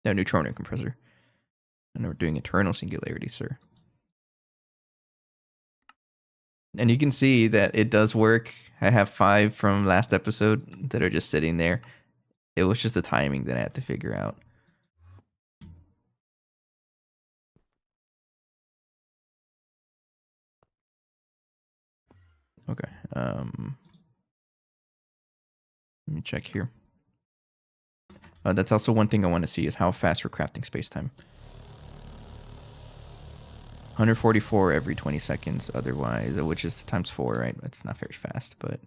Speaker 1: No, neutrino compressor. And we're doing eternal singularity, sir. And you can see that it does work. I have 5 from last episode that are just sitting there. It was just the timing that I had to figure out. Okay. Let me check here. That's also one thing I want to see is how fast we're crafting space-time. 144 every 20 seconds otherwise, which is times 4, right? That's not very fast, but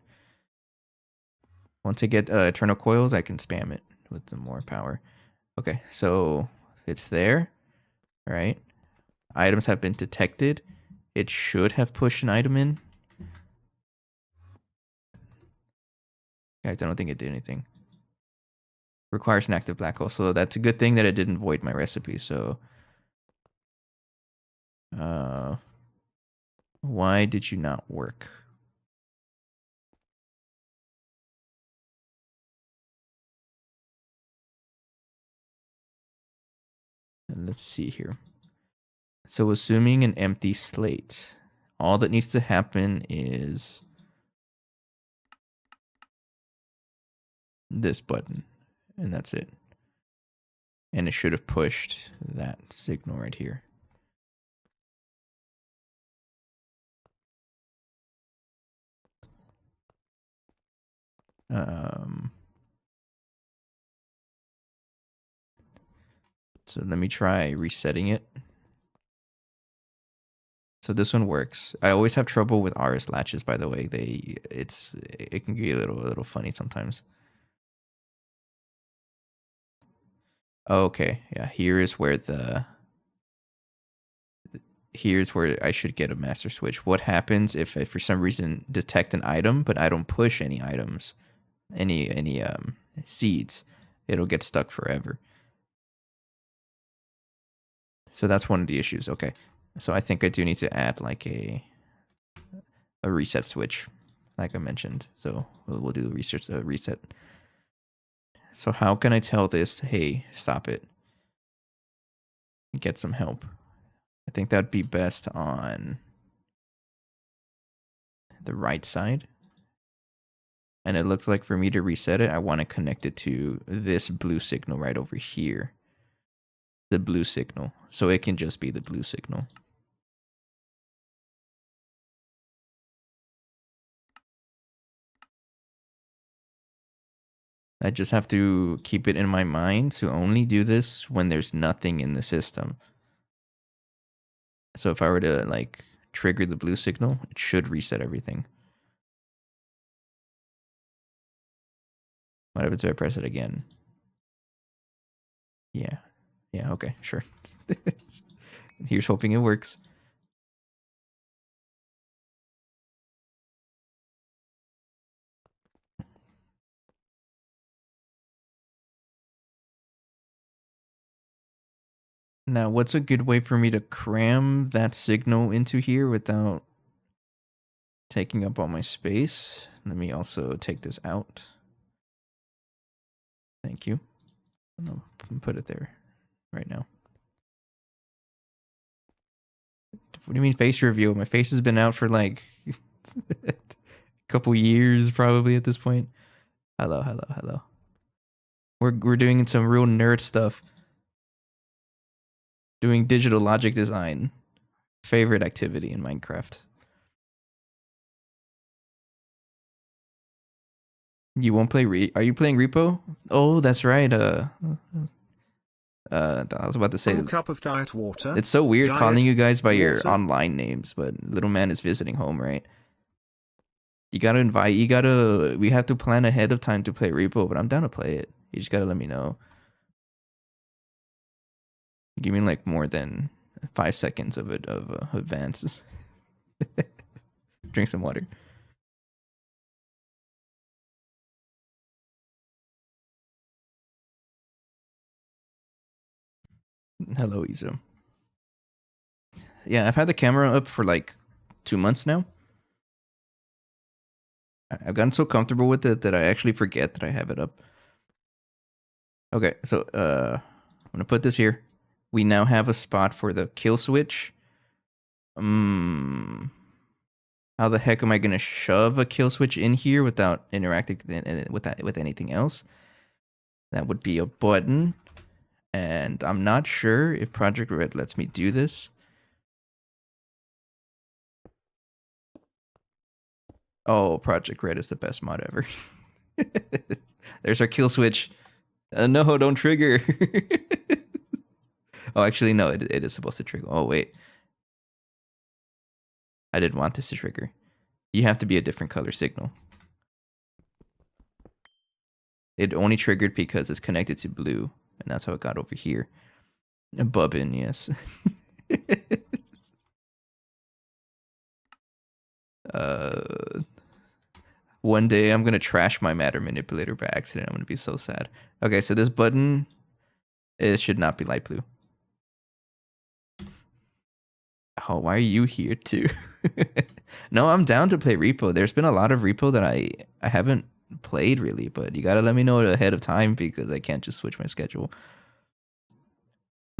Speaker 1: once I get eternal coils, I can spam it with some more power. Okay, so it's there, right? Items have been detected. It should have pushed an item in. Guys, I don't think it did anything. Requires an active black hole, so that's a good thing that it didn't void my recipe, so... why did you not work? And let's see here. So assuming an empty slate, all that needs to happen is this button, and that's it. And it should have pushed that signal right here. So let me try resetting it. So this one works. I always have trouble with RS latches, by the way. It can get a little funny sometimes. Okay, yeah, here's where I should get a master switch. What happens if I, for some reason, detect an item, but I don't push any items, any seeds? It'll get stuck forever. So that's one of the issues. Okay, so I think I do need to add like a reset switch, like I mentioned. So we'll do the reset. So how can I tell this, hey, stop it? Get some help. I think that'd be best on the right side. And it looks like for me to reset it, I want to connect it to this blue signal right over here. The blue signal. So it can just be the blue signal. I just have to keep it in my mind to only do this when there's nothing in the system. So if I were to like trigger the blue signal, it should reset everything. What happens if I press it again? Yeah. Yeah, okay, sure. Here's hoping it works. Now, what's a good way for me to cram that signal into here without taking up all my space? Let me also take this out. Thank you. I'll put it there right now. What do you mean face reveal? My face has been out for like a couple years probably at this point. Hello, hello, hello. We're doing some real nerd stuff. Doing digital logic design. Favorite activity in Minecraft. You won't play Are you playing Repo? Oh, that's right. I was about to say.
Speaker 2: 1 cup of diet water.
Speaker 1: It's so weird calling you guys by your
Speaker 2: water.
Speaker 1: online names, but little man is visiting home, right? You gotta invite. You gotta. We have to plan ahead of time to play Repo, but I'm down to play it. You just gotta let me know. Give me like more than 5 seconds of advance. Drink some water. Hello, Izo. Yeah, I've had the camera up for like 2 months now. I've gotten so comfortable with it that I actually forget that I have it up. Okay, so I'm gonna put this here. We now have a spot for the kill switch. How the heck am I gonna shove a kill switch in here without interacting with anything else? That would be a button, and I'm not sure if Project Red lets me do this. Oh, Project Red is the best mod ever. There's our kill switch. No, don't trigger. Oh, actually, no, it is supposed to trigger. Oh, wait. I didn't want this to trigger. You have to be a different color signal. It only triggered because it's connected to blue, and that's how it got over here. A bubbin, yes. One day I'm gonna trash my matter manipulator by accident. I'm gonna be so sad. Okay, so this button, it should not be light blue. Oh, why are you here too? No, I'm down to play Repo. There's been a lot of Repo that I haven't played really, but you gotta let me know ahead of time because I can't just switch my schedule.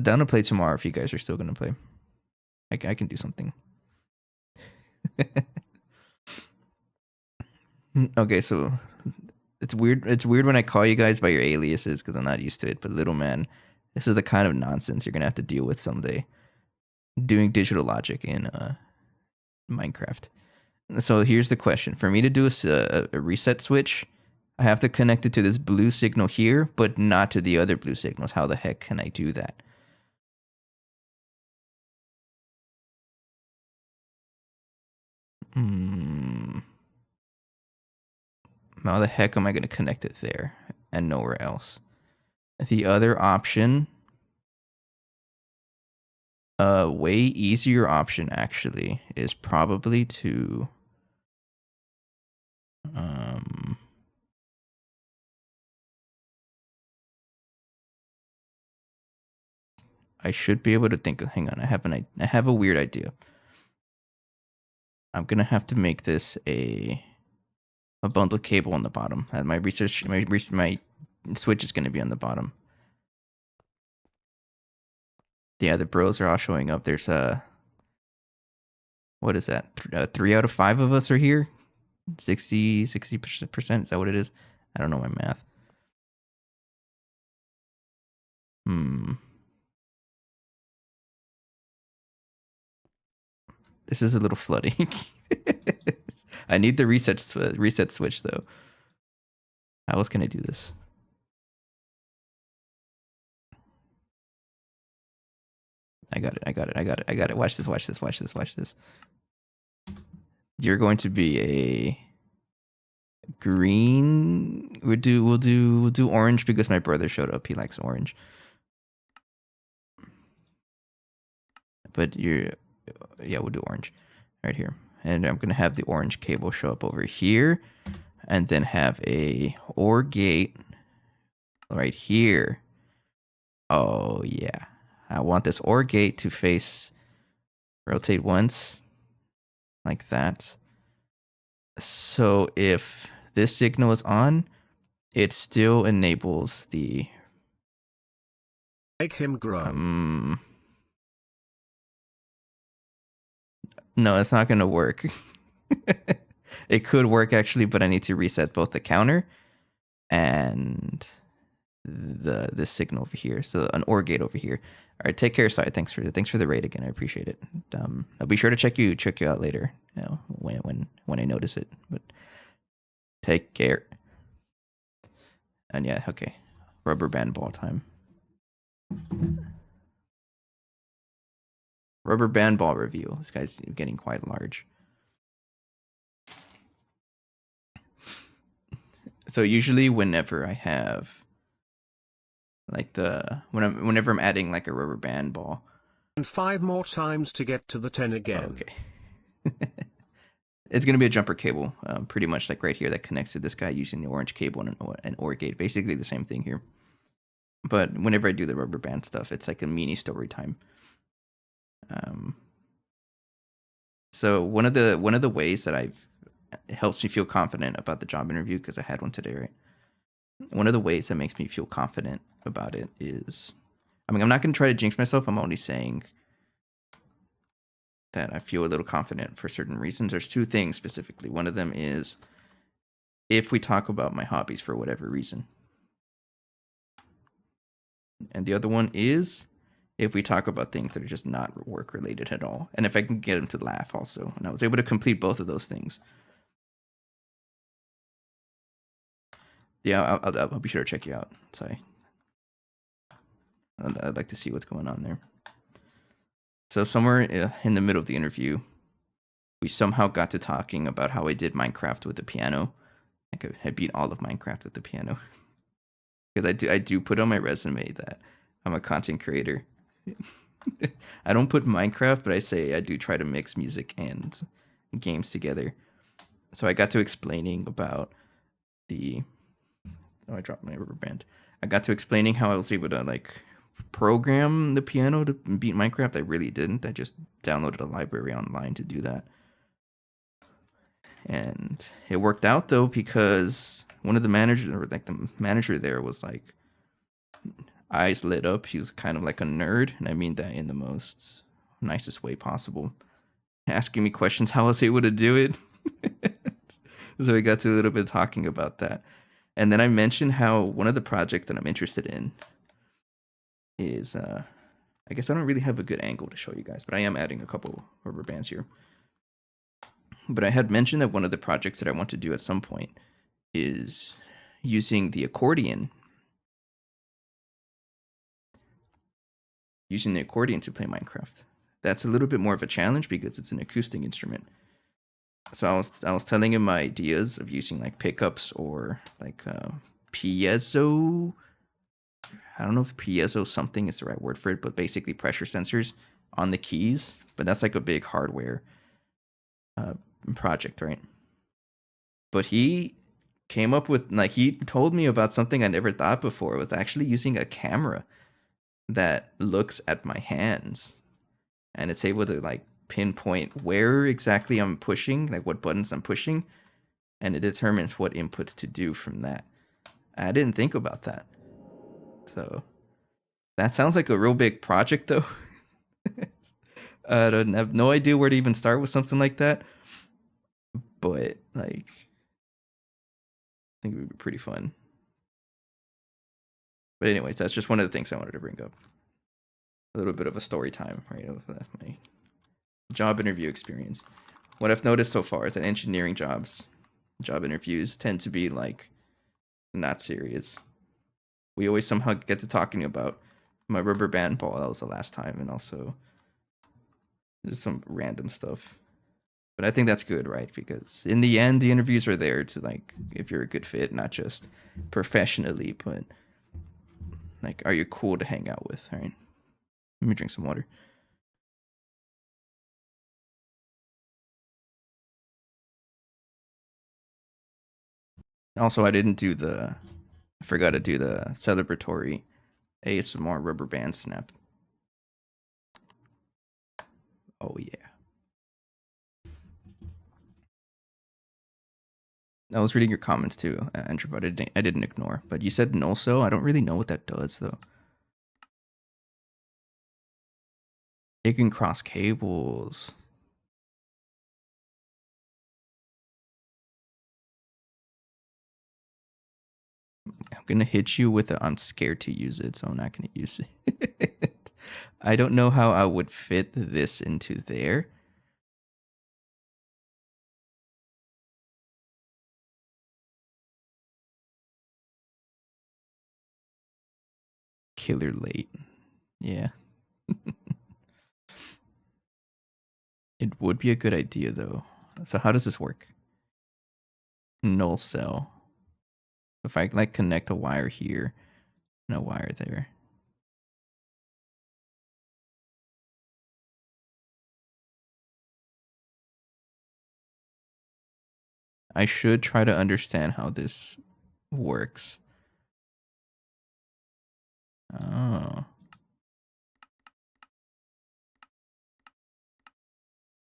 Speaker 1: I'm down to play tomorrow if you guys are still gonna play. I can do something. Okay, so it's weird. It's weird when I call you guys by your aliases because I'm not used to it. But little man, this is the kind of nonsense you're gonna have to deal with someday. Doing digital logic in Minecraft. So here's the question: for me to do a reset switch, I have to connect it to this blue signal here, but not to the other blue signals. How the heck can I do that? How the heck am I going to connect it there and nowhere else? The other option, a way easier option actually, is probably to I should be able to think. Hang on, I have a weird idea. I'm gonna have to make this a bundled cable on the bottom. My switch is gonna be on the bottom. Yeah, the bros are all showing up. There's what is that? 3 out of 5 of us are here. 60%. Is that what it is? I don't know my math. This is a little flooding. I need the reset switch though. How else can I do this? I got it. Watch this. You're going to be a green. We'll do orange because my brother showed up. He likes orange. But we'll do orange right here. And I'm gonna have the orange cable show up over here, and then have a OR gate right here. Oh yeah, I want this OR gate to face, rotate once, like that. So if this signal is on, it still enables the.
Speaker 2: Make him grow.
Speaker 1: No, it's not gonna work. It could work actually, but I need to reset both the counter and the signal over here. So an OR gate over here. All right, take care, Sai. Thanks for the raid again. I appreciate it. I'll be sure to check you out later. You know, when I notice it. But take care. And yeah, okay. Rubber band ball time. Rubber band ball review. This guy's getting quite large. So usually whenever I have like whenever I'm adding like a rubber band ball.
Speaker 2: And 5 more times to get to the 10 again.
Speaker 1: Oh, okay. It's going to be a jumper cable, pretty much like right here that connects to this guy using the orange cable and an OR gate. Basically the same thing here. But whenever I do the rubber band stuff, it's like a mini story time. So one of the ways that it helps me feel confident about the job interview, because I had one today, right? One of the ways that makes me feel confident about it is, I mean, I'm not going to try to jinx myself. I'm only saying that I feel a little confident for certain reasons. There's 2 things specifically. One of them is if we talk about my hobbies for whatever reason. And the other one is if we talk about things that are just not work related at all. And if I can get them to laugh also. And I was able to complete both of those things. Yeah, I'll be sure to check you out. Sorry. I'd like to see what's going on there. So somewhere in the middle of the interview, we somehow got to talking about how I did Minecraft with the piano. I beat all of Minecraft with the piano. Because I do put on my resume that I'm a content creator. I don't put Minecraft, but I say I do try to mix music and games together. So I got to explaining about I dropped my rubber band. I got to explaining how I was able to like program the piano to beat Minecraft. I really didn't. I just downloaded a library online to do that. And it worked out though, because one of the managers, or like the manager there, was like, eyes lit up. He was kind of like a nerd, and I mean that in the most nicest way possible. Asking me questions how I was able to do it. So we got to a little bit talking about that. And then I mentioned how one of the projects that I'm interested in is I guess I don't really have a good angle to show you guys, but I am adding a couple rubber bands here. But I had mentioned that one of the projects that I want to do at some point is using the accordion. Using the accordion to play Minecraft. That's a little bit more of a challenge because it's an acoustic instrument. So I was telling him my ideas of using like pickups or like piezo. I don't know if piezo something is the right word for it, but basically pressure sensors on the keys. But that's like a big hardware project, right? But he came up with like he told me about something I never thought before. It was actually using a camera that looks at my hands and it's able to like pinpoint where exactly I'm pushing, like what buttons I'm pushing, and it determines what inputs to do from that. I didn't think about that. So that sounds like a real big project though. I don't have no idea where to even start with something like that. But like I think it would be pretty fun. But anyways, that's just one of the things I wanted to bring up. A little bit of a story time, right? Of my job interview experience. What I've noticed so far is that engineering job interviews tend to be like not serious. We always somehow get to talking about my rubber band ball. That was the last time, and also just some random stuff. But I think that's good, right? Because in the end, the interviews are there to like if you're a good fit, not just professionally, but like are you cool to hang out with, right? Let me drink some water. Also, I forgot to do the celebratory ASMR rubber band snap. Oh yeah. I was reading your comments too, Andrew, but I didn't ignore. But you said no cell. I don't really know what that does though. It can cross cables. I'm gonna hit you with a I'm scared to use it, so I'm not gonna use it. I don't know how I would fit this into there. Killer late. Yeah. It would be a good idea though. So how does this work? Null cell. If I like connect a wire here and a wire there. I should try to understand how this works. Oh.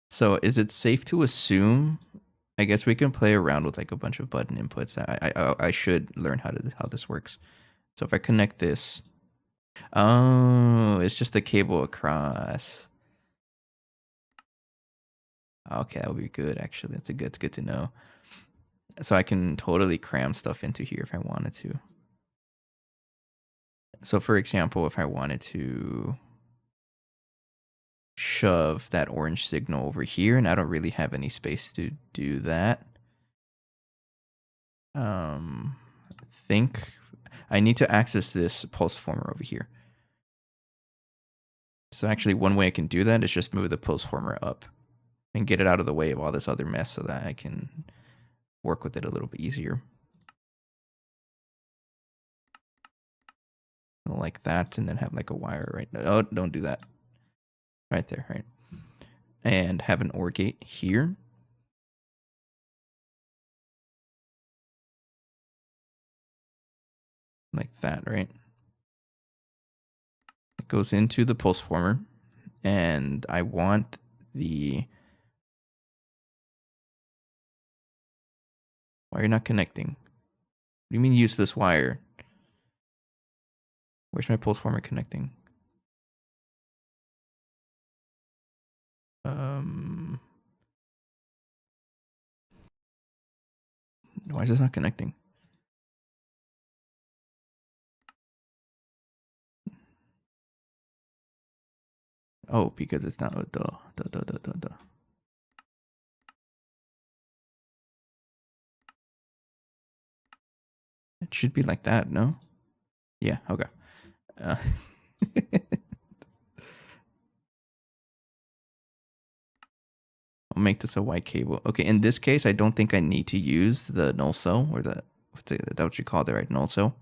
Speaker 1: So is it safe to assume? I guess we can play around with like a bunch of button inputs. I should learn how this works. So if I connect this, oh, it's just a cable across. Okay, that would be good actually. It's good to know. So I can totally cram stuff into here if I wanted to. So for example, if I wanted to shove that orange signal over here, and I don't really have any space to do that. I think I need to access this pulse former over here. So actually one way I can do that is just move the pulse former up and get it out of the way of all this other mess so that I can work with it a little bit easier. Like that, and then have like a wire right now. Oh, don't do that. Right there, right? And have an OR gate here. Like that, right? It goes into the pulse former, and I want the... Why are you not connecting? What do you mean use this wire? Where's my pulse former connecting? Why is this not connecting? Oh, because it's not duh. It should be like that, no? Yeah, okay. Uh, I'll make this a white cable. Okay, in this case, I don't think I need to use the null cell or the that what you call it, right? Null cell.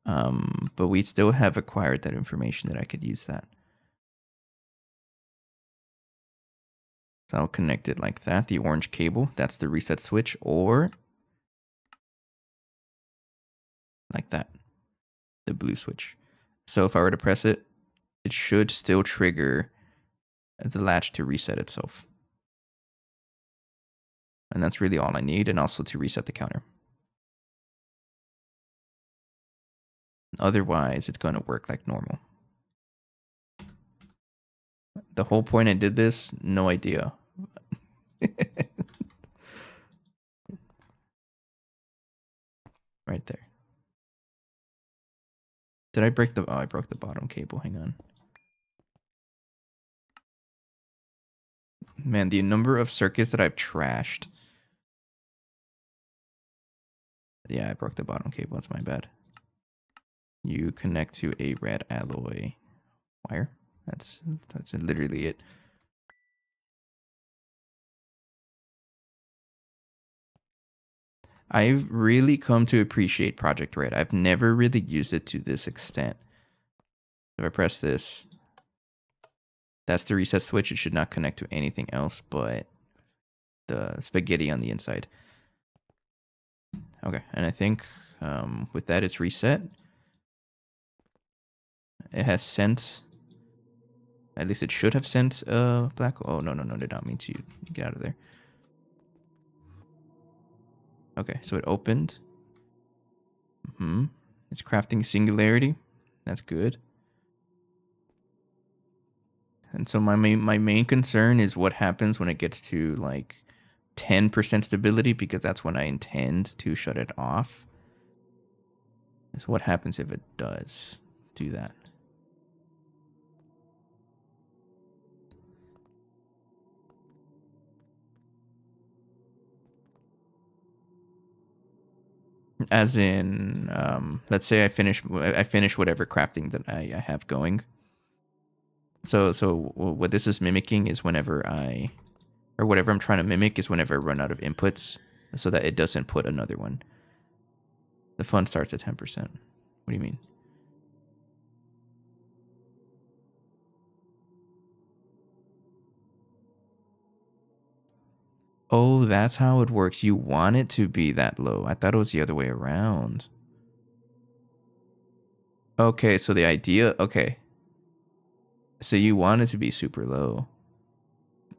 Speaker 1: But we still have acquired that information that I could use that. So I'll connect it like that. The orange cable, that's the reset switch, or like that, the blue switch. So if I were to press it, it should still trigger the latch to reset itself. And that's really all I need, and also to reset the counter. Otherwise, it's going to work like normal. The whole point I did this, no idea. Right there. Did I break the... Oh, I broke the bottom cable. Hang on. Man, the number of circuits that I've trashed. Yeah, I broke the bottom cable. That's my bad. You connect to a red alloy wire. That's literally it. I've really come to appreciate Project Red. I've never really used it to this extent. If I press this, that's the reset switch. It should not connect to anything else but the spaghetti on the inside. Okay, and I think with that it's reset. It has sent, at least it should have sent black. Oh, no, did not mean to get out of there. Okay, so it opened. It's crafting singularity. That's good. And so my main concern is what happens when it gets to like 10% stability, because that's when I intend to shut it off. Is what happens if it does do that. As in, let's say I finish whatever crafting that I have going. So what this is mimicking is whenever or whatever I'm trying to mimic is whenever I run out of inputs, so that it doesn't put another one. The fun starts at 10%. What do you mean? Oh, that's how it works. You want it to be that low. I thought it was the other way around. Okay, so the idea, okay. So you want it to be super low.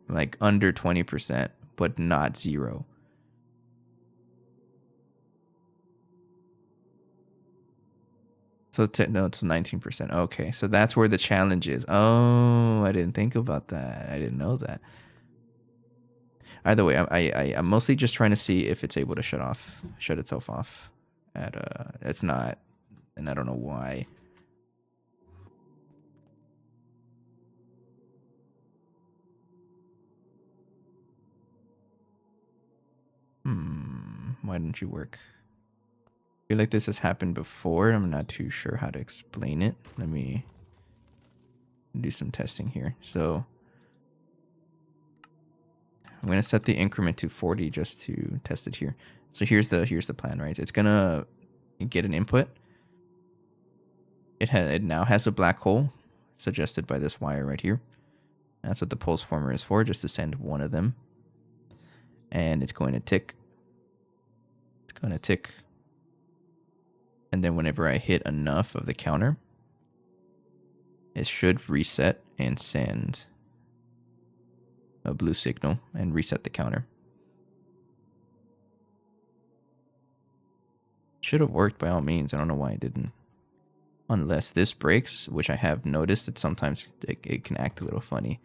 Speaker 1: Like under 20%, but not 0. So no, it's 19%. Okay, so that's where the challenge is. Oh, I didn't think about that. I didn't know that. Either way, I'm mostly just trying to see if it's able to shut itself off. It's not, and I don't know why. Why didn't you work? I feel like this has happened before. I'm not too sure how to explain it. Let me do some testing here. So I'm gonna set the increment to 40 just to test it here. So here's the plan, right? It's gonna get an input. It now has a black hole suggested by this wire right here. That's what the pulse former is for, just to send one of them. And it's going to tick. It's going to tick. And then whenever I hit enough of the counter, it should reset and send a blue signal and reset the counter. Should have worked by all means. I don't know why it didn't. Unless this breaks, which I have noticed that sometimes it can act a little funny.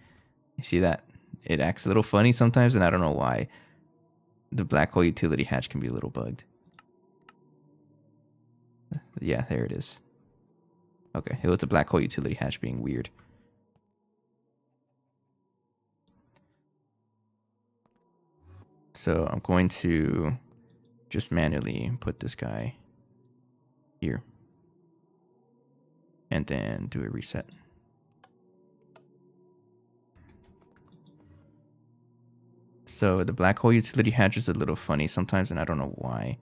Speaker 1: You see that? It acts a little funny sometimes, and I don't know why. The black hole utility hatch can be a little bugged. Yeah, there it is. Okay, it was the black hole utility hatch being weird. So I'm going to just manually put this guy here. And then do a reset. So the black hole utility hatch is a little funny sometimes, and I don't know why.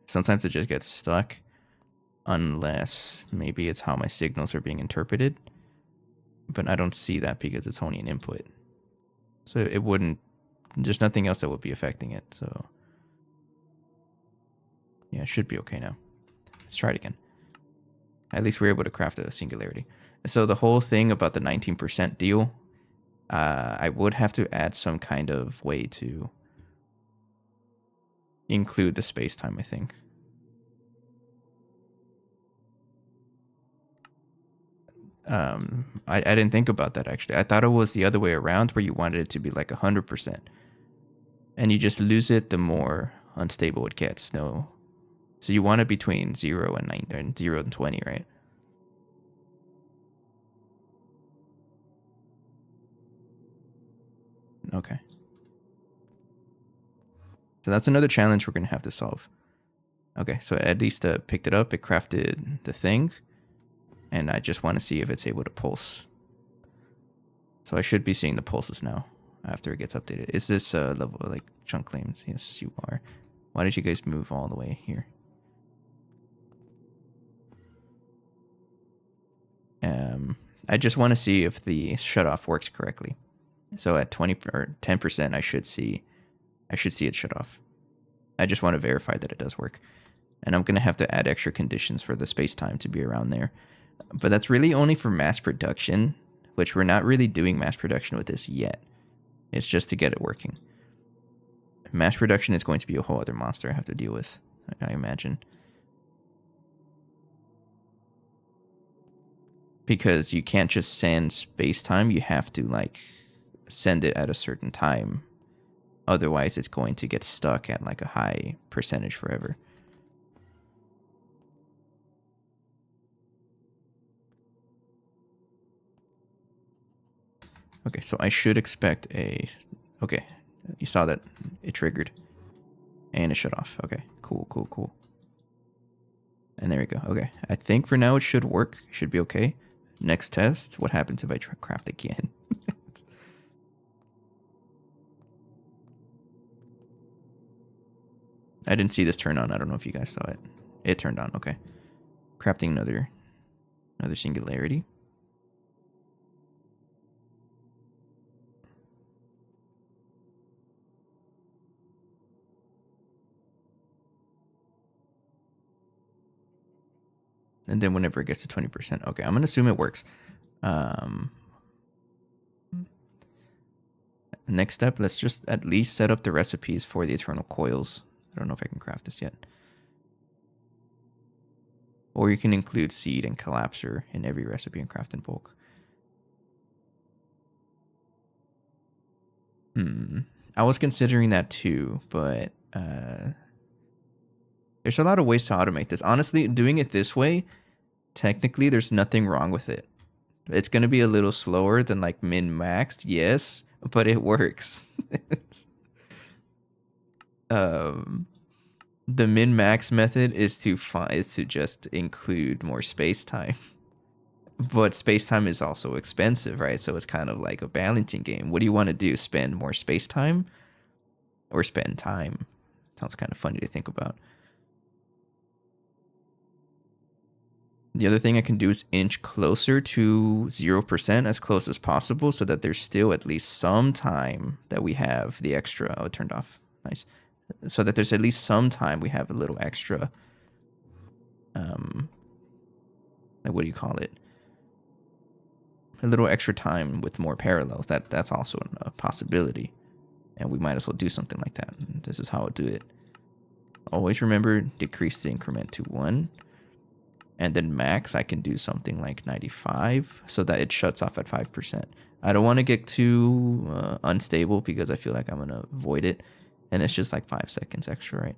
Speaker 1: Sometimes it just gets stuck, unless maybe it's how my signals are being interpreted. But I don't see that because it's only an input. So it wouldn't, there's nothing else that would be affecting it. So yeah, it should be okay now. Let's try it again. At least we're able to craft a singularity. So the whole thing about the 19% deal, I would have to add some kind of way to include the space-time, I think. I didn't think about that, actually. I thought it was the other way around, where you wanted it to be like 100%. And you just lose it the more unstable it gets. No. So you want it between 0 and 9, and 0 and 20, right? Okay. So that's another challenge we're going to have to solve. Okay, so at least picked it up. It crafted the thing. And I just want to see if it's able to pulse. So I should be seeing the pulses now after it gets updated. Is this level like chunk claims? Yes, you are. Why did you guys move all the way here? I just want to see if the shutoff works correctly. So at 20 or 10%, I should see it shut off. I just want to verify that it does work. And I'm going to have to add extra conditions for the space-time to be around there. But that's really only for mass production, which we're not really doing mass production with this yet. It's just to get it working. Mass production is going to be a whole other monster I have to deal with, I imagine. Because you can't just send space-time, you have to like send it at a certain time. Otherwise it's going to get stuck at like a high percentage forever. Okay, so I should expect a... Okay, you saw that it triggered. And it shut off. Okay, cool, cool, cool. And there we go. Okay, I think for now it should work. It should be okay. Next test, what happens if I try craft again? I didn't see this turn on. I don't know if you guys saw it. It turned on, okay. Crafting another singularity. And then whenever it gets to 20%, okay, I'm going to assume it works. Next step, let's just at least set up the recipes for the eternal coils. I don't know if I can craft this yet. Or you can include seed and collapser in every recipe and craft in bulk. I was considering that too, but there's a lot of ways to automate this. Honestly, doing it this way, technically there's nothing wrong with it. It's going to be a little slower than like min-maxed, yes, but it works. The min-max method is to just include more space-time. But space-time is also expensive, right? So it's kind of like a balancing game. What do you want to do? Spend more space-time or spend time? Sounds kind of funny to think about. The other thing I can do is inch closer to 0% as close as possible so that there's still at least some time that we have the extra. Oh, it turned off. Nice. So that there's at least some time we have a little extra. What do you call it? A little extra time with more parallels. That's also a possibility. And we might as well do something like that. This is how I'll do it. Always remember, decrease the increment to 1. And then max, I can do something like 95 so that it shuts off at 5%. I don't want to get too unstable because I feel like I'm going to void it. And it's just like 5 seconds extra, right?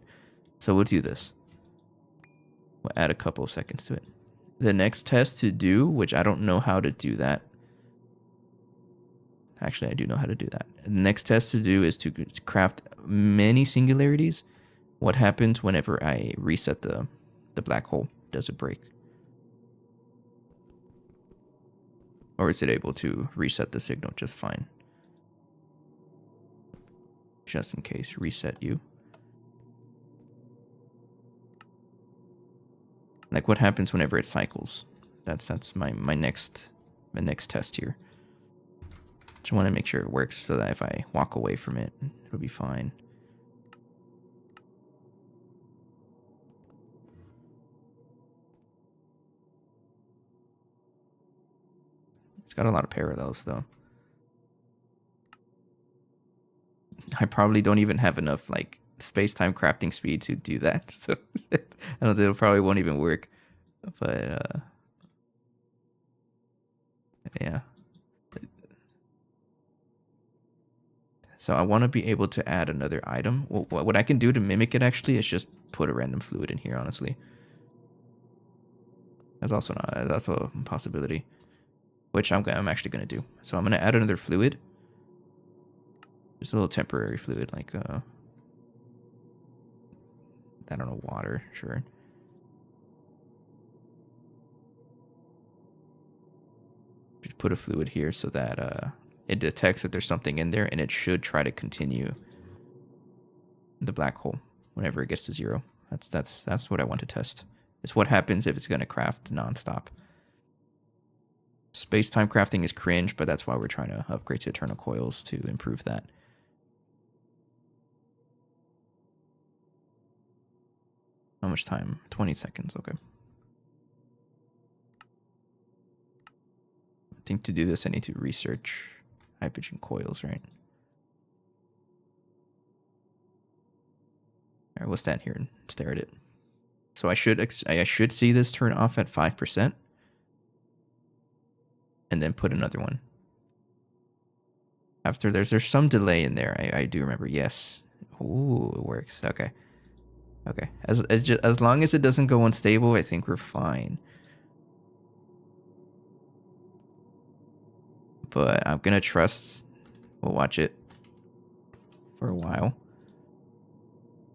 Speaker 1: So we'll do this. We'll add a couple of seconds to it. The next test to do, which I don't know how to do that. Actually, I do know how to do that. The next test to do is to craft many singularities. What happens whenever I reset the black hole? Does it break? Or is it able to reset the signal just fine? Just in case, reset you. Like what happens whenever it cycles? That's my next test here. Just want to make sure it works so that if I walk away from it, it'll be fine. It's got a lot of parallels though. I probably don't even have enough like space-time crafting speed to do that. So I don't think it probably won't even work. But yeah. So I want to be able to add another item. Well, what I can do to mimic it actually is just put a random fluid in here, honestly. That's a possibility, which I'm actually gonna do. So I'm gonna add another fluid, just a little temporary fluid, like I don't know, water, sure. Just put a fluid here so that it detects that there's something in there, and it should try to continue the black hole whenever it gets to 0. That's what I want to test. It's what happens if it's gonna craft nonstop. Space-time crafting is cringe, but that's why we're trying to upgrade to eternal coils to improve that. How much time? 20 seconds, okay. I think to do this I need to research hydrogen coils, right? Alright, we'll stand here and stare at it. So I should see this turn off at 5%. And then put another one. After there's some delay in there. I do remember, yes. Ooh, it works. Okay. Okay. As long as it doesn't go unstable, I think we're fine. But I'm gonna trust. We'll watch it for a while.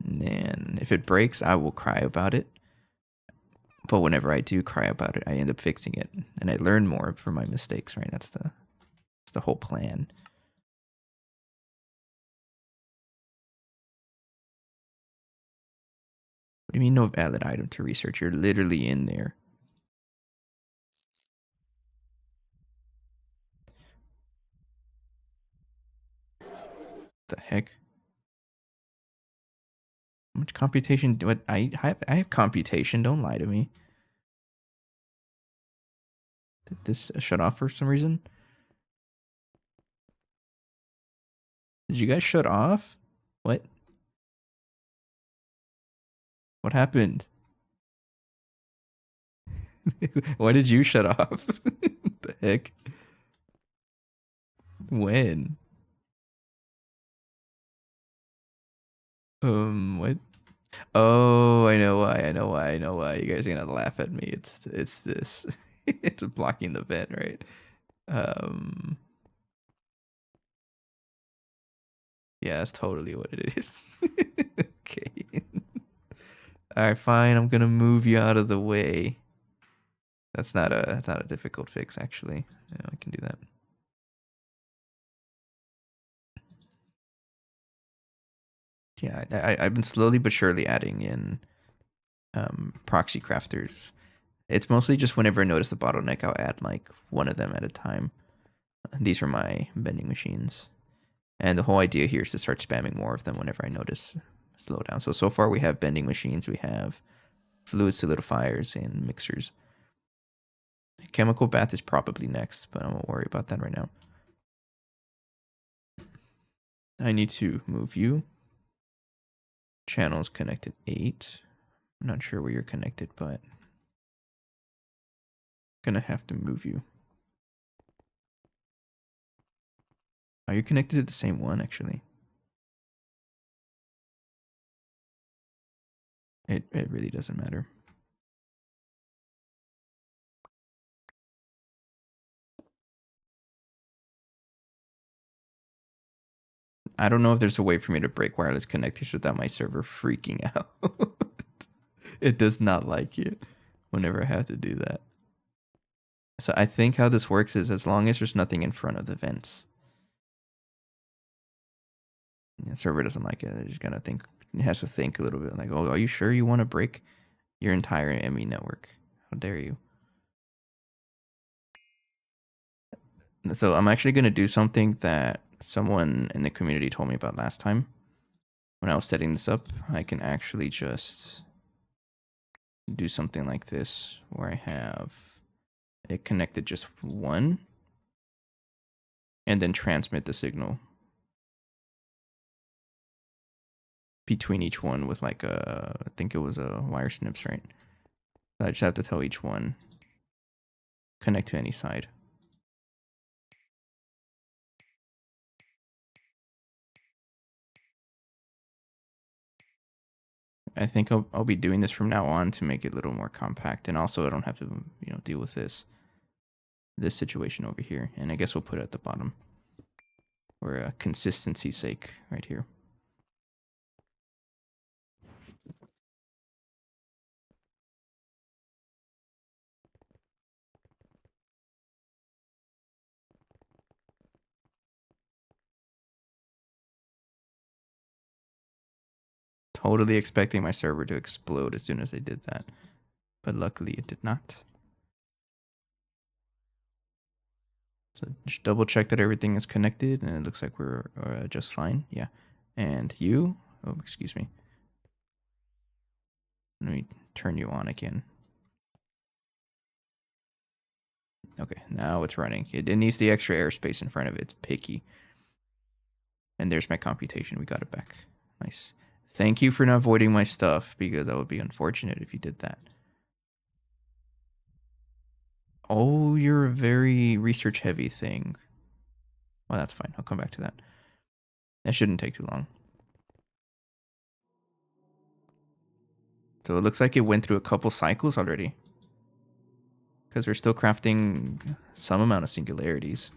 Speaker 1: And then if it breaks, I will cry about it. But whenever I do cry about it, I end up fixing it. And I learn more from my mistakes, right? That's the whole plan. What do you mean no valid item to research? You're literally in there. The heck? How much computation do I have computation, don't lie to me. Did this shut off for some reason? Did you guys shut off? What? What happened? Why did you shut off? The heck? When? What? Oh, I know why. I know why. I know why. You guys are gonna laugh at me. It's this. It's blocking the vent, right? Yeah, that's totally what it is. Okay. All right, fine. I'm gonna move you out of the way. That's not a difficult fix, actually. Yeah, I can do that. Yeah, I've been slowly but surely adding in proxy crafters. It's mostly just whenever I notice a bottleneck, I'll add like one of them at a time. These are my vending machines. And the whole idea here is to start spamming more of them whenever I notice a slowdown. So far we have vending machines, we have fluid solidifiers and mixers. Chemical bath is probably next, but I won't worry about that right now. I need to move you. Channels connected 8. I'm not sure where you're connected, but Gonna have to move you. Are you connected to the same one, actually? It really doesn't matter. I don't know if there's a way for me to break wireless connectors without my server freaking out. It does not like it whenever I have to do that. So I think how this works is as long as there's nothing in front of the vents. The server doesn't like it. It just gotta think. It has to think a little bit. Like, oh, are you sure you want to break your entire ME network? How dare you? So I'm actually gonna do something that someone in the community told me about last time. When I was setting this up, I can actually just do something like this where I have it connected just one and then transmit the signal between each one with like I think it was a wire snips, right? So I just have to tell each one connect to any side. I think I'll be doing this from now on to make it a little more compact, and also I don't have to deal with this situation over here. And I guess we'll put it at the bottom for consistency's sake right here. Totally expecting my server to explode as soon as I did that, but luckily it did not. So just double check that everything is connected, and it looks like we're just fine. Yeah. And you, oh, excuse me. Let me turn you on again. Okay, now it's running. It needs the extra airspace in front of it. It's picky. And there's my computation. We got it back. Nice. Thank you for not voiding my stuff, because that would be unfortunate if you did that. Oh, you're a very research heavy thing. Well, that's fine. I'll come back to that. That shouldn't take too long. So it looks like it went through a couple cycles already, because we're still crafting some amount of singularities.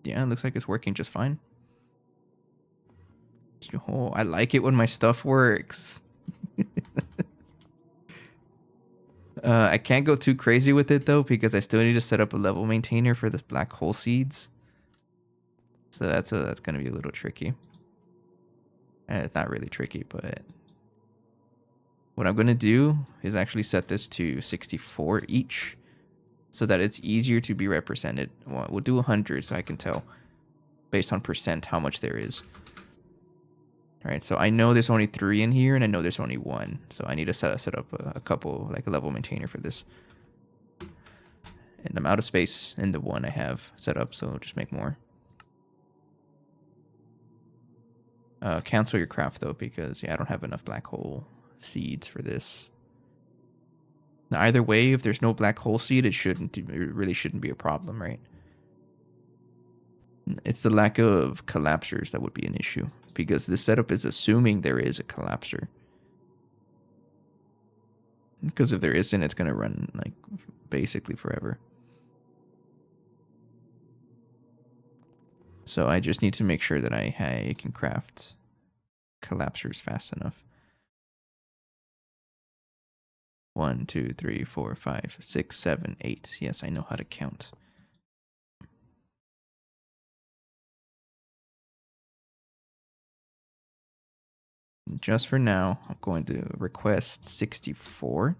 Speaker 1: Yeah, it looks like it's working just fine. Oh, I like it when my stuff works. I can't go too crazy with it though, because I still need to set up a level maintainer for the black hole seeds. So that's gonna be a little tricky. It's not really tricky, but what I'm gonna do is actually set this to 64 each, so that it's easier to be represented. Well, we'll do 100 so I can tell based on percent how much there is. All right, so I know there's only 3 in here, and I know there's only 1. So I need to set up a couple, like a level maintainer for this. And I'm out of space in the one I have set up, so just make more. Cancel your craft though, because yeah, I don't have enough black hole seeds for this. Now, either way, if there's no black hole seed, it really shouldn't be a problem, right? It's the lack of collapsers that would be an issue, because this setup is assuming there is a collapser. Because if there isn't, it's gonna run like basically forever. So I just need to make sure that I can craft collapsers fast enough. 1, 2, 3, 4, 5, 6, 7, 8. Yes, I know how to count. Just for now, I'm going to request 64.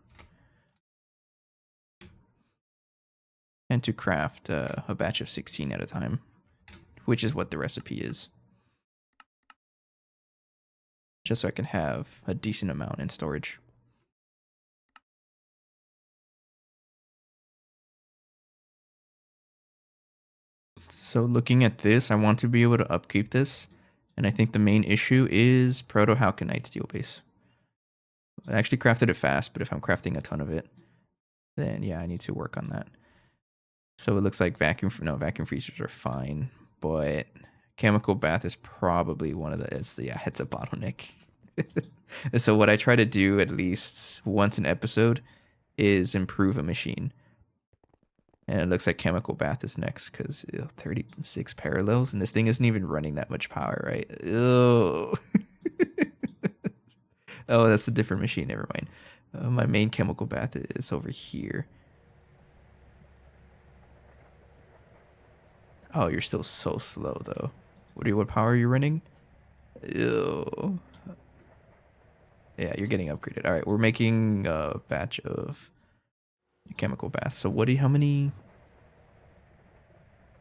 Speaker 1: And to craft a batch of 16 at a time, which is what the recipe is. Just so I can have a decent amount in storage. So looking at this, I want to be able to upkeep this. And I think the main issue is proto-halconite steel base. I actually crafted it fast, but if I'm crafting a ton of it, then yeah, I need to work on that. So it looks like vacuum freezers are fine, but chemical bath is probably one of the it's a bottleneck. So what I try to do at least once an episode is improve a machine. And it looks like chemical bath is next because 36 parallels, and this thing isn't even running that much power, right? Oh, oh, that's a different machine. Never mind. My main chemical bath is over here. Oh, you're still so slow though. What power are you running? Ew. Yeah, you're getting upgraded. All right, we're making a batch of chemical baths. So how many?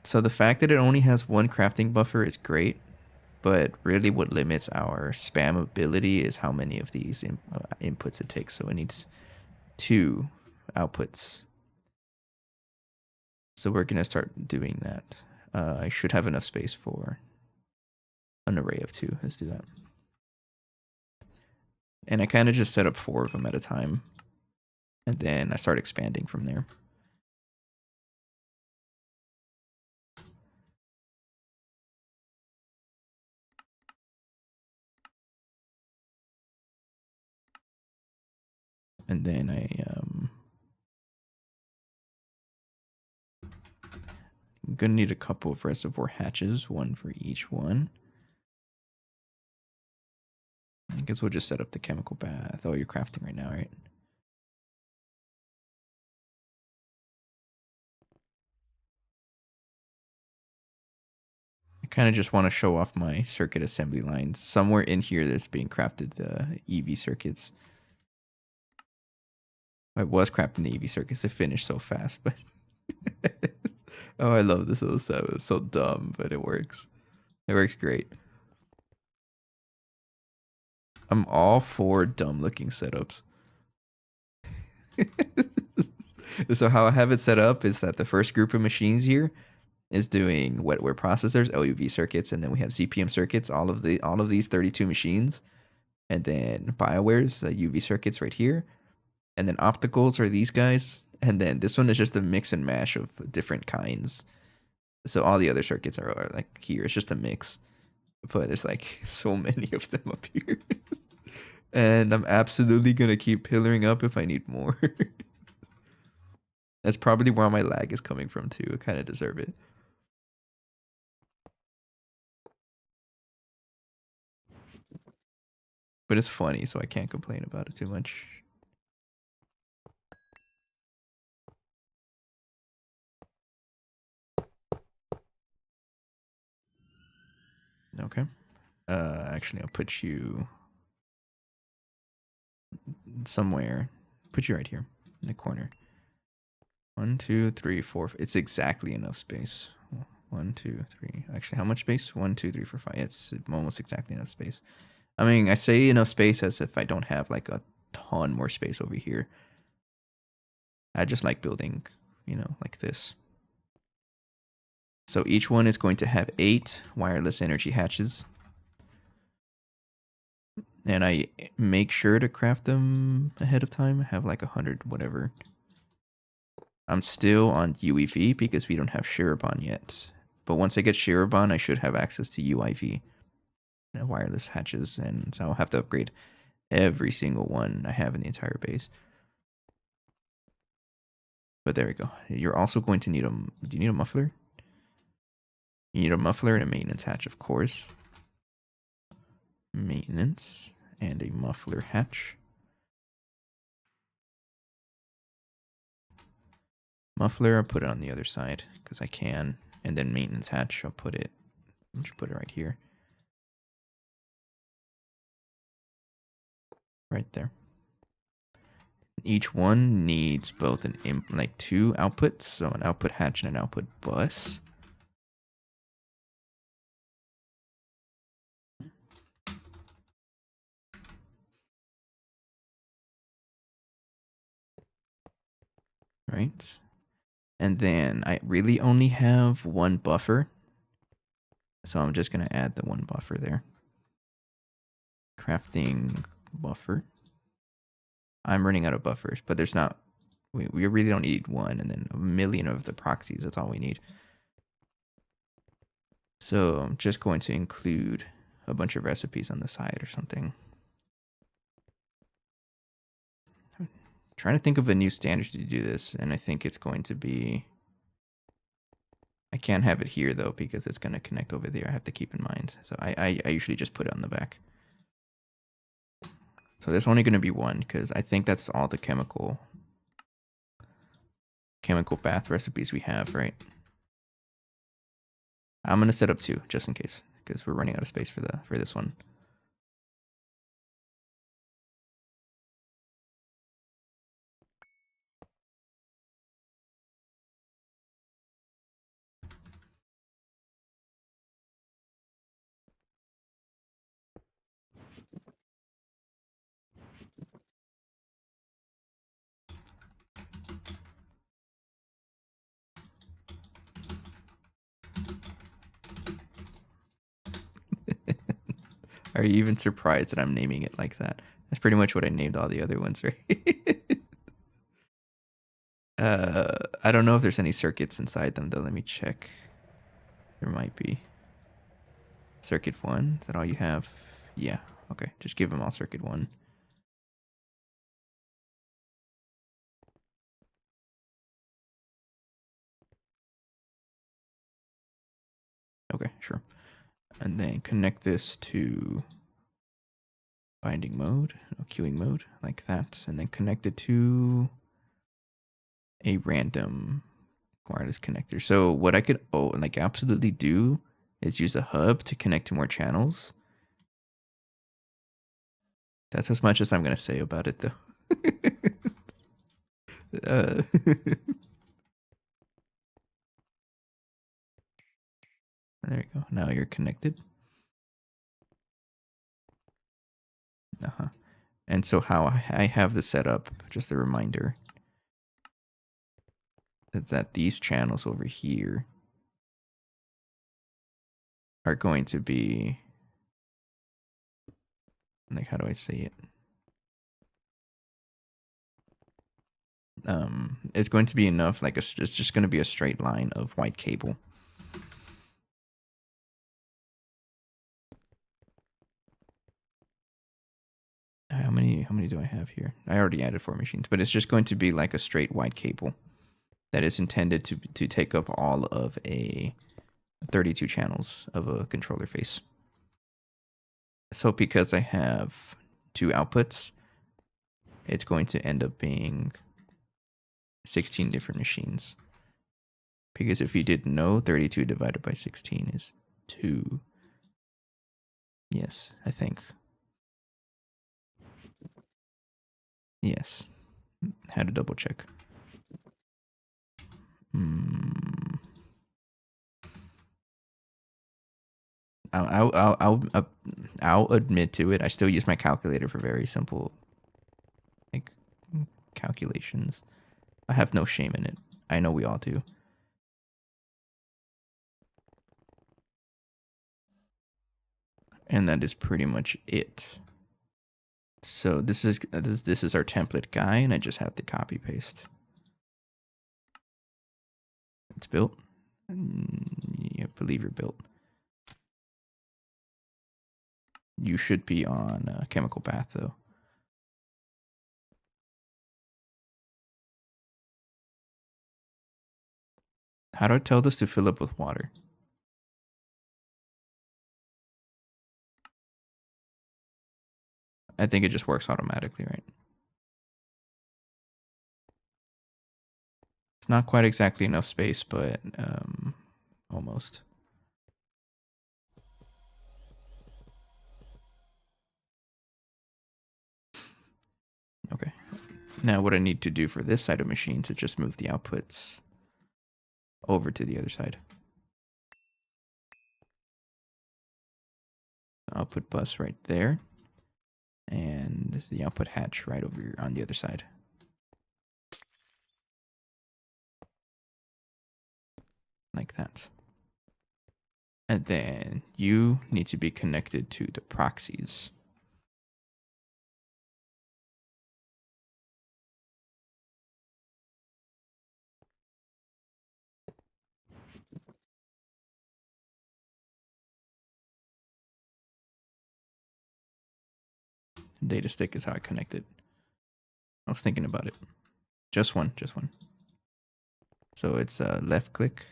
Speaker 1: So the fact that it only has one crafting buffer is great, but really what limits our spam ability is how many of these inputs it takes. So it needs 2 outputs. So we're gonna start doing that. I should have enough space for an array of 2. Let's do that. And I kind of just set up 4 of them at a time. And then I start expanding from there. And then I'm gonna need a couple of reservoir hatches, 1 for each one. I guess we'll just set up the chemical bath. Oh, you're crafting right now, right? I kind of just want to show off my circuit assembly lines. Somewhere in here there's being crafted the EV circuits. I was crafting the EV circuits to finish so fast, but oh, I love this little setup. It's so dumb, but it works. It works great. I'm all for dumb looking setups. So how I have it set up is that the first group of machines here is doing wetware processors, LUV circuits, and then we have ZPM circuits. All of these 32 machines, and then BioWare's UV circuits right here, and then opticals are these guys, and then this one is just a mix and mash of different kinds. So all the other circuits are like here. It's just a mix, but there's like so many of them up here, and I'm absolutely gonna keep pillaring up if I need more. That's probably where my lag is coming from too. I kind of deserve it. But it's funny, so I can't complain about it too much. Okay. Actually, I'll put you somewhere. Put you right here in the corner. 1, 2, 3, 4. It's exactly enough space. 1, 2, 3. Actually, how much space? 1, 2, 3, 4, 5. It's almost exactly enough space. I mean, I say enough space as if I don't have like a ton more space over here. I just like building, like this. So each one is going to have 8 wireless energy hatches. And I make sure to craft them ahead of time. I have like 100, whatever. I'm still on UEV because we don't have Shirobon yet. But once I get Shirobon, I should have access to UIV, wireless hatches, and so I'll have to upgrade every single one I have in the entire base. But there we go. You're also going to need do you need a muffler? You need a muffler and a maintenance hatch, of course. Maintenance and a muffler hatch. Muffler, I'll put it on the other side because I can. And then maintenance hatch, I'll put it right here. Right there. Each one needs both like 2 outputs, so an output hatch and an output bus. Right. And then I really only have 1 buffer So I'm just going to add the one buffer there. Crafting buffer. I'm running out of buffers, but there's not, we really don't need one, and then a million of the proxies. That's all we need. So I'm just going to include a bunch of recipes on the side or something. I'm trying to think of a new standard to do this, and I think it's going to be, I can't have it here though because it's going to connect over there. I have to keep in mind. So I usually just put it on the back. So there's only going to be one because I think that's all the chemical bath recipes we have, right? I'm going to set up 2 just in case because we're running out of space for this one. Are you even surprised that I'm naming it like that? That's pretty much what I named all the other ones, right? I don't know if there's any circuits inside them though. Let me check. There might be. Circuit 1, is that all you have? Yeah, okay. Just give them all circuit 1. Okay, sure. And then connect this to binding mode, queuing mode, like that. And then connect it to a random wireless connector. So what I could like absolutely do is use a hub to connect to more channels. That's as much as I'm gonna say about it though. There you go. Now you're connected. Uh-huh. And so how I have this set up, just a reminder, is that these channels over here are going to be, like, how do I say it? It's going to be enough, like, it's just going to be a straight line of white cable. How many do I have here? I already added 4 machines, but it's just going to be like a straight white cable that is intended to take up all of a 32 channels of a controller face. So because I have 2 outputs, it's going to end up being 16 different machines. Because if you didn't know, 32 divided by 16 is 2. Yes, I think. Yes. Had to double check. I'll admit to it. I still use my calculator for very simple, like, calculations. I have no shame in it. I know we all do. And that is pretty much it. So this is our template guy, and I just have to copy paste. It's built. I believe you're built. You should be on chemical bath though. How do I tell this to fill up with water? I think it just works automatically, right? It's not quite exactly enough space, but almost. Okay. Now what I need to do for this side of machine to just move the outputs over to the other side. Output bus right there. And the output hatch right over on the other side. Like that. And then you need to be connected to the proxies. Data stick is how I connect it. I was thinking about it. Just one. So it's left click,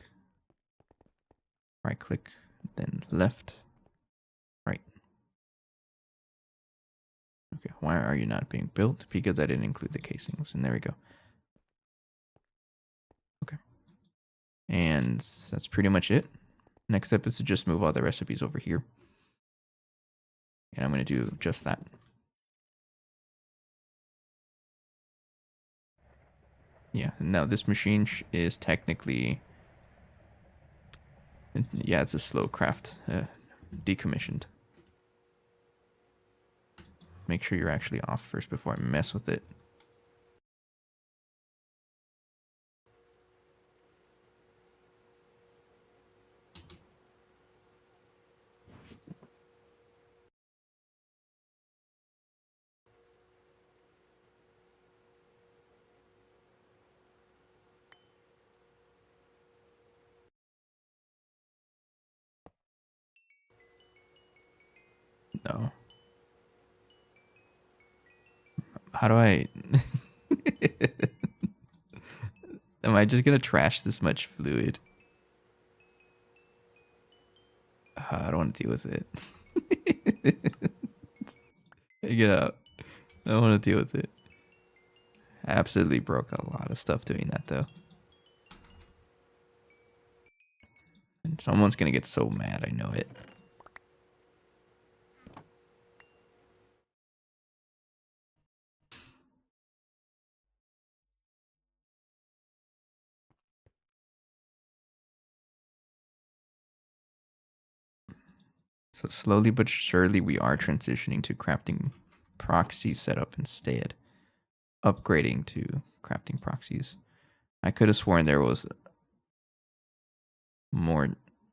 Speaker 1: right click, then left, right. Okay, why are you not being built? Because I didn't include the casings, and there we go. Okay. And that's pretty much it. Next step is to just move all the recipes over here. And I'm going to do just that. Yeah, now this machine is technically... Yeah, it's a slow craft. Decommissioned. Make sure you're actually off first before I mess with it. No. How do I... Am I just going to trash this much fluid? I don't want to deal with it. Get out. I don't want to deal with it. I absolutely broke a lot of stuff doing that, though. And someone's going to get so mad, I know it. So slowly but surely, we are transitioning to crafting proxy setup instead. Upgrading to crafting proxies. I could have sworn there was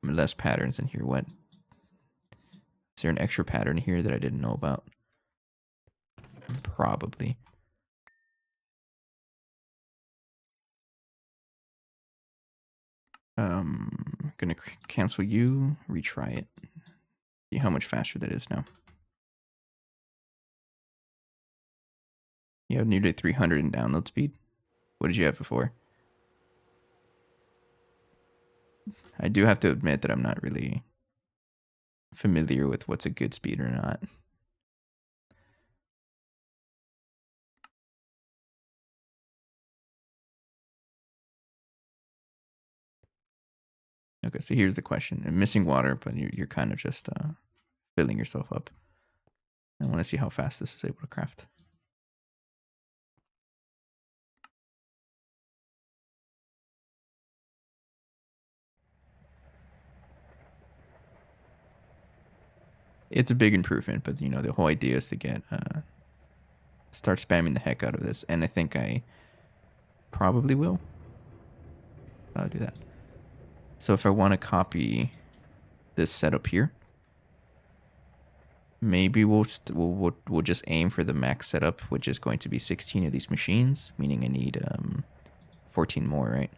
Speaker 1: less patterns in here. What? Is there an extra pattern here that I didn't know about? Probably. Gonna cancel you, retry it. See how much faster that is now. You have nearly 300 in download speed. What did you have before? I do have to admit that I'm not really familiar with what's a good speed or not. Okay, so here's the question. I'm missing water, but you're kind of just filling yourself up. I want to see how fast this is able to craft. It's a big improvement, but the whole idea is to get start spamming the heck out of this, and I think I probably will. I'll do that. So if I want to copy this setup here, maybe we'll just aim for the max setup, which is going to be 16 of these machines, meaning I need 14 more, right?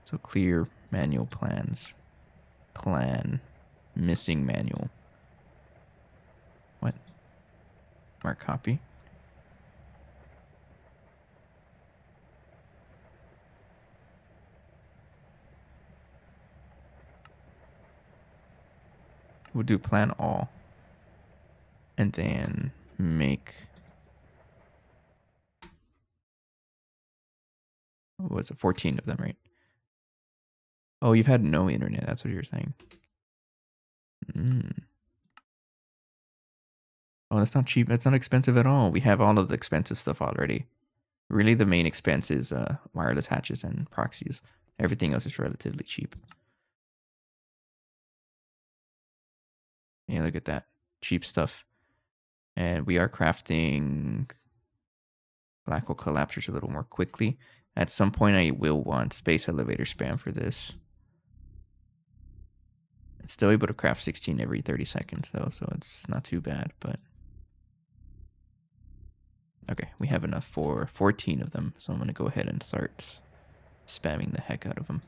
Speaker 1: So clear manual plans, plan, missing manual. What? Mark copy. We'll do plan all. And then make... What was it? 14 of them, right? Oh, you've had no internet. That's what you're saying. Oh, that's not cheap. That's not expensive at all. We have all of the expensive stuff already. Really, the main expense is wireless hatches and proxies. Everything else is relatively cheap. Yeah, look at that. Cheap stuff. And we are crafting black hole collapsers a little more quickly. At some point, I will want space elevator spam for this. It's still able to craft 16 every 30 seconds though, so it's not too bad, but okay, we have enough for 14 of them, so I'm going to go ahead and start spamming the heck out of them.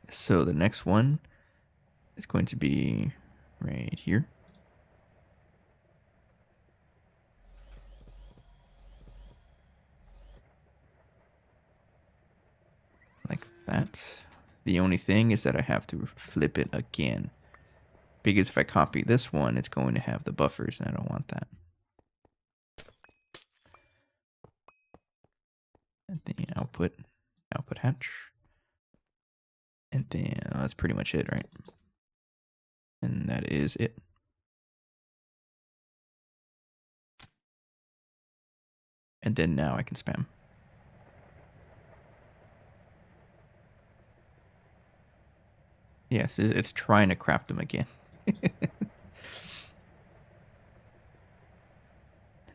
Speaker 1: So the next one is going to be right here. Like that. The only thing is that I have to flip it again, because if I copy this one, it's going to have the buffers, and I don't want that. And then output hatch. And then that's pretty much it, right? And that is it. And then now I can spam. Yes, it's trying to craft them again.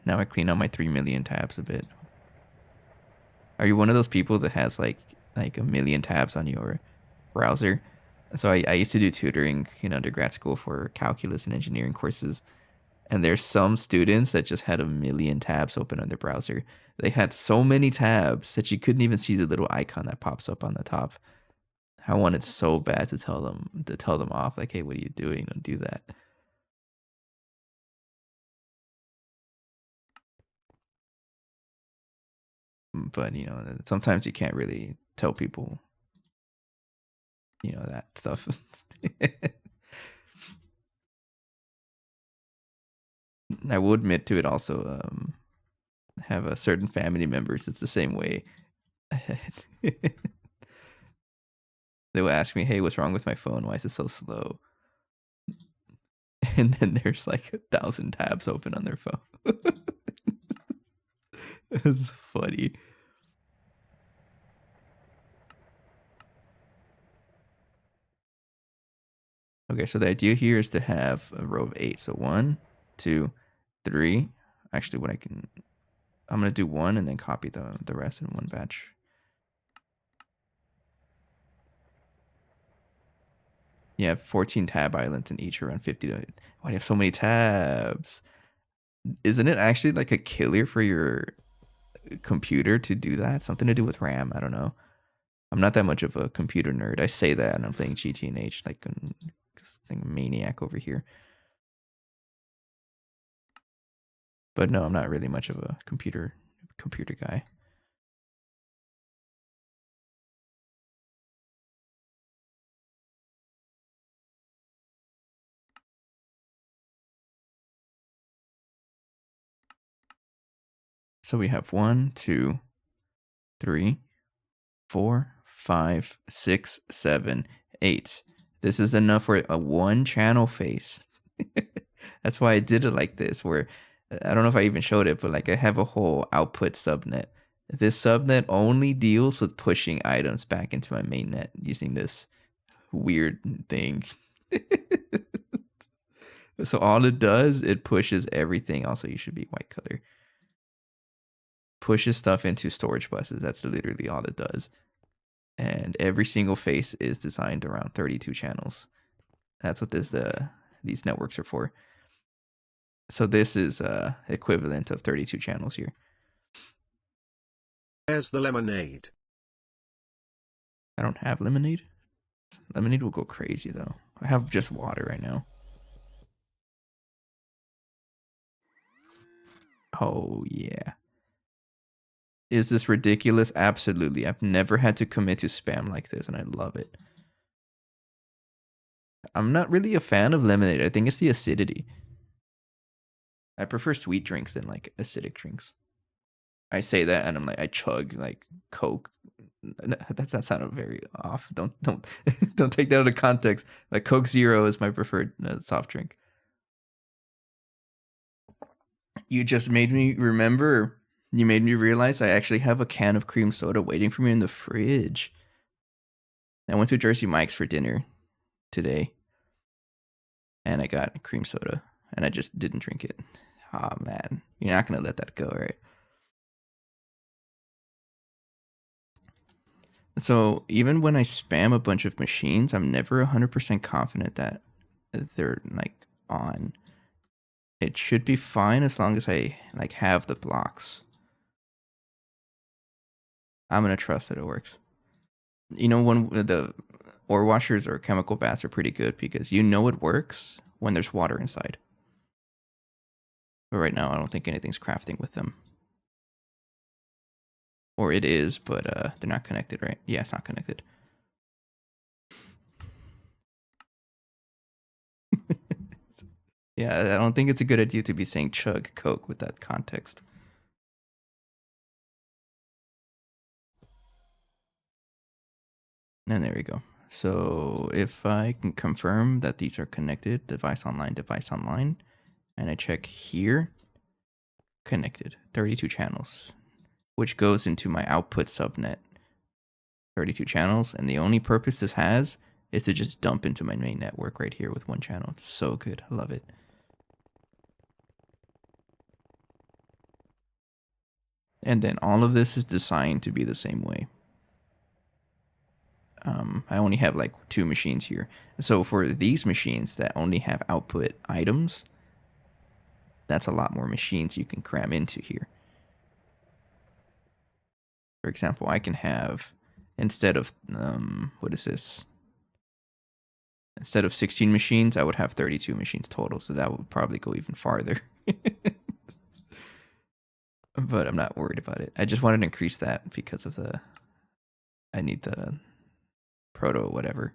Speaker 1: Now I clean out my 3 million tabs a bit. Are you one of those people that has like a million tabs on your browser? So I used to do tutoring in undergrad school for calculus and engineering courses. And there's some students that just had a million tabs open on their browser. They had so many tabs that you couldn't even see the little icon that pops up on the top. I wanted so bad to tell them off, like, hey, what are you doing? Don't do that. But sometimes you can't really tell people, that stuff. I will admit to it also. Have a certain family members. It's the same way. They will ask me, "Hey, what's wrong with my phone? Why is it so slow?" And then there's like 1,000 tabs open on their phone. It's funny. Okay, so the idea here is to have a row of 8. So 1, 2, 3. Actually, I'm gonna do 1 and then copy the rest in one batch. You have 14 tab islands and each around 50. Why do you have so many tabs? Isn't it actually like a killer for your computer to do that? Something to do with RAM? I don't know. I'm not that much of a computer nerd. I say that, and I'm playing GT&H like a maniac over here. But no, I'm not really much of a computer guy. So we have 1, 2, 3, 4, 5, 6, 7, 8. This is enough for a 1 channel face. That's why I did it like this, where I don't know if I even showed it, but like I have a whole output subnet. This subnet only deals with pushing items back into my mainnet using this weird thing. So all it does, it pushes everything. Also, you should be white color. Pushes stuff into storage buses. That's literally all it does. And every single face is designed around 32 channels. That's what these networks are for. So this is equivalent of 32 channels here.
Speaker 2: There's the lemonade.
Speaker 1: I don't have lemonade. Lemonade will go crazy though. I have just water right now. Oh yeah. Is this ridiculous? Absolutely. I've never had to commit to spam like this, and I love it. I'm not really a fan of lemonade. I think it's the acidity. I prefer sweet drinks than like acidic drinks. I say that and I'm like, I chug like Coke. That sounded very off. Don't don't take that out of context. Like Coke Zero is my preferred soft drink. You just made me remember. You made me realize I actually have a can of cream soda waiting for me in the fridge. I went to Jersey Mike's for dinner today, and I got cream soda, and I just didn't drink it. Oh man, you're not gonna let that go, right? So even when I spam a bunch of machines, I'm never 100% confident that they're like on. It should be fine as long as I like have the blocks. I'm gonna trust that it works. You know, when the ore washers or chemical baths are pretty good because you know it works when there's water inside. But right now, I don't think anything's crafting with them. Or it is, but they're not connected, right? Yeah, it's not connected. Yeah, I don't think it's a good idea to be saying chug Coke with that context. And there we go. So if I can confirm that these are connected, device online, and I check here, connected, 32 channels, which goes into my output subnet, 32 channels. And the only purpose this has is to just dump into my main network right here with one channel. It's so good. I love it. And then all of this is designed to be the same way. I only have like 2 machines here. So for these machines that only have output items, that's a lot more machines you can cram into here. For example, I can have, instead of, what is this? Instead of 16 machines, I would have 32 machines total. So that would probably go even farther. But I'm not worried about it. I just wanted to increase that because of I need the proto whatever.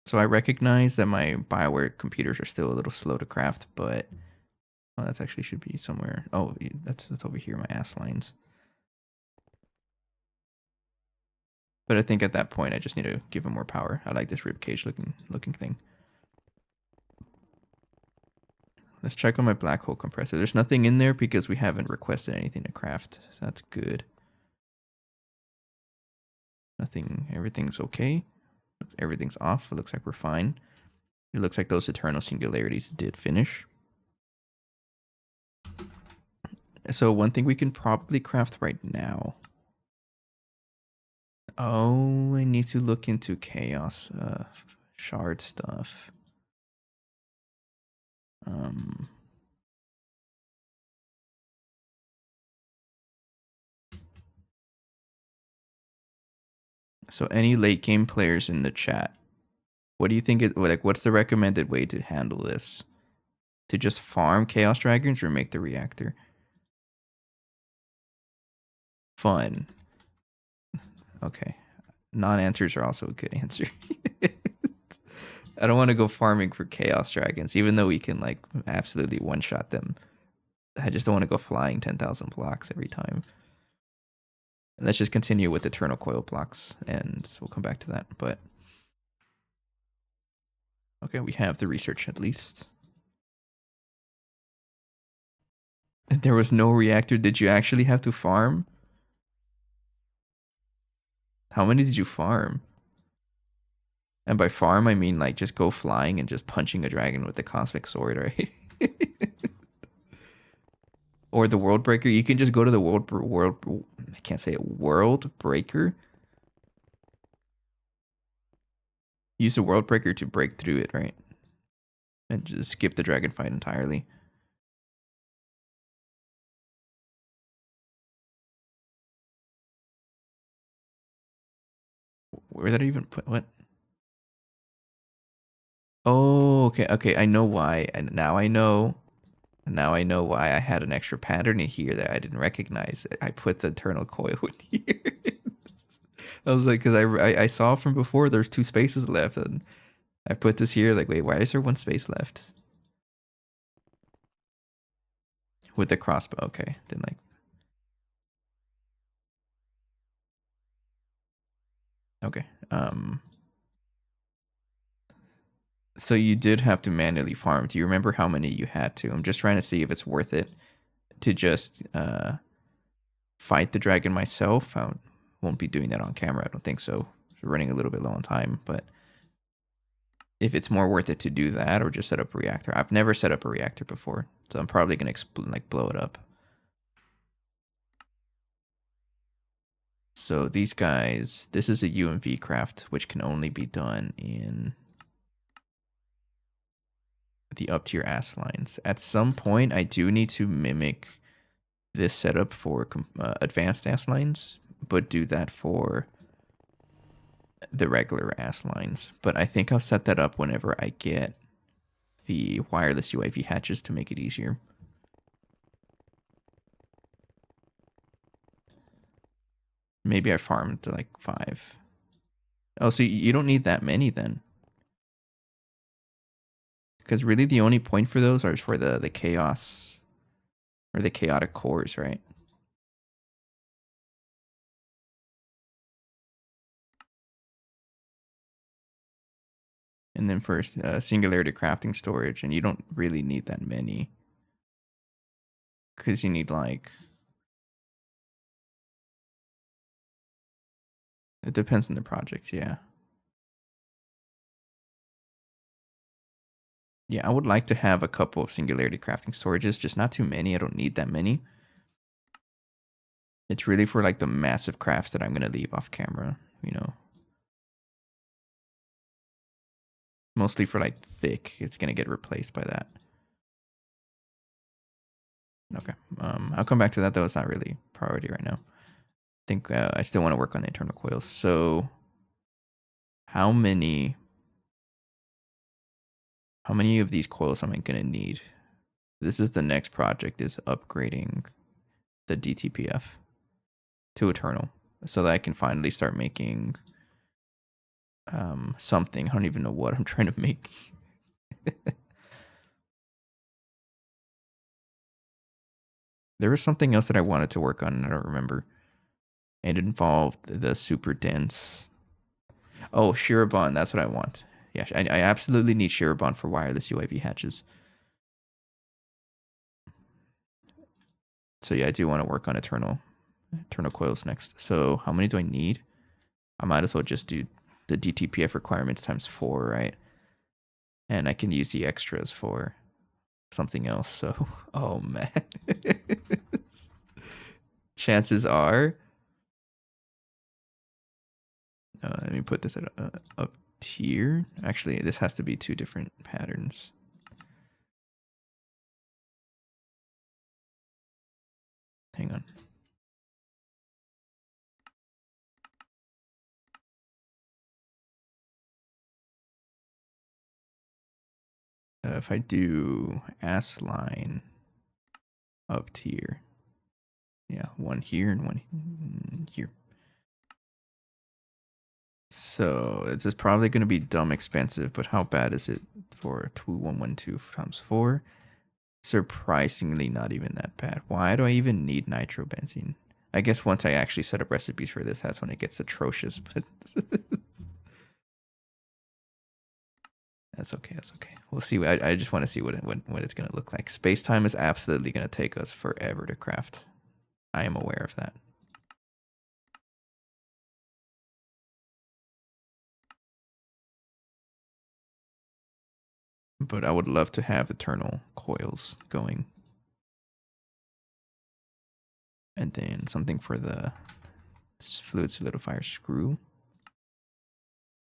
Speaker 1: So I recognize that my BioWare computers are still a little slow to craft, but that's actually should be somewhere. Oh, that's over here, my ass lines. But I think at that point, I just need to give them more power. I like this ribcage looking thing. Let's check on my black hole compressor. There's nothing in there because we haven't requested anything to craft. So that's good. Nothing, everything's okay. Everything's off. It looks like we're fine. It looks like those eternal singularities did finish. So one thing we can probably craft right now. Oh, I need to look into chaos shard stuff. So any late game players in the chat, what do you think what's the recommended way to handle this? To just farm chaos dragons or make the reactor? Fun. Okay. Non-answers are also a good answer. I don't want to go farming for chaos dragons, even though we can like absolutely one-shot them. I just don't want to go flying 10,000 blocks every time. And let's just continue with eternal coil blocks, and we'll come back to that. But okay, we have the research at least. There was no reactor. Did you actually have to farm? How many did you farm? And by farm, I mean like just go flying and just punching a dragon with the cosmic sword, right? Or the world breaker. You can just go to the world. I can't say it. World breaker. Use the world breaker to break through it, right? And just skip the dragon fight entirely. Where did I even put what? Oh, okay, okay. I know why. And now I know. Now I know why I had an extra pattern in here that I didn't recognize. I put the eternal coil in here. I was like, because I saw from before there's 2 spaces left, and I put this here. Like, wait, why is there 1 space left? With the crossbow, okay. Then like, okay. So you did have to manually farm. Do you remember how many you had to? I'm just trying to see if it's worth it to just fight the dragon myself. I won't be doing that on camera. I don't think so. We're running a little bit low on time, but if it's more worth it to do that or just set up a reactor. I've never set up a reactor before, so I'm probably gonna blow it up. So these guys, this is a UMV craft, which can only be done in the up tier ass lines. At some point, I do need to mimic this setup for advanced ass lines, but do that for the regular ass lines. But I think I'll set that up whenever I get the wireless UAV hatches to make it easier. Maybe I farmed to like 5. Oh, so you don't need that many then. Because really the only point for those are for the chaos or the chaotic cores, right? And then for singularity crafting storage, and you don't really need that many. Because you need like... It depends on the project, yeah. Yeah, I would like to have a couple of singularity crafting storages, just not too many. I don't need that many. It's really for like the massive crafts that I'm going to leave off camera, you know. Mostly for like thick, it's going to get replaced by that. Okay, I'll come back to that though. It's not really priority right now. I think I still want to work on the internal coils. So how many of these coils am I going to need? This is the next project, is upgrading the DTPF to Eternal so that I can finally start making something. I don't even know what I'm trying to make. There was something else that I wanted to work on and I don't remember. It involved the super dense. Oh, Shirobon, that's what I want. Yeah, I absolutely need Shirobon for wireless UAV hatches. So yeah, I do want to work on Eternal coils next. So how many do I need? I might as well just do the DTPF requirements times 4, right? And I can use the extras for something else. So, oh man. Chances are... let me put this at up tier. Actually, this has to be 2 different patterns. Hang on. If I do ass line up tier, yeah, 1 here and 1 here. So this is probably going to be dumb expensive, but how bad is it for 2112 times 4? Surprisingly not even that bad. Why do I even need nitrobenzene? I guess once I actually set up recipes for this, that's when it gets atrocious, but that's okay. That's okay. We'll see. I just want to see what it's going to look like. Space time is absolutely going to take us forever to craft. I am aware of that. But I would love to have eternal coils going. And then something for the fluid solidifier screw.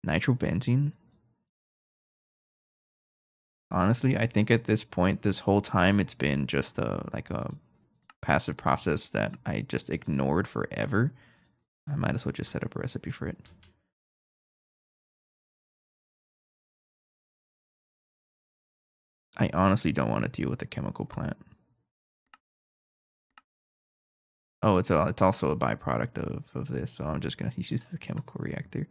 Speaker 1: Nitrobenzene. Honestly, I think at this point, this whole time, it's been just like a passive process that I just ignored forever. I might as well just set up a recipe for it. I honestly don't want to deal with the chemical plant. Oh, it's also a byproduct of this, so I'm just going to use the chemical reactor.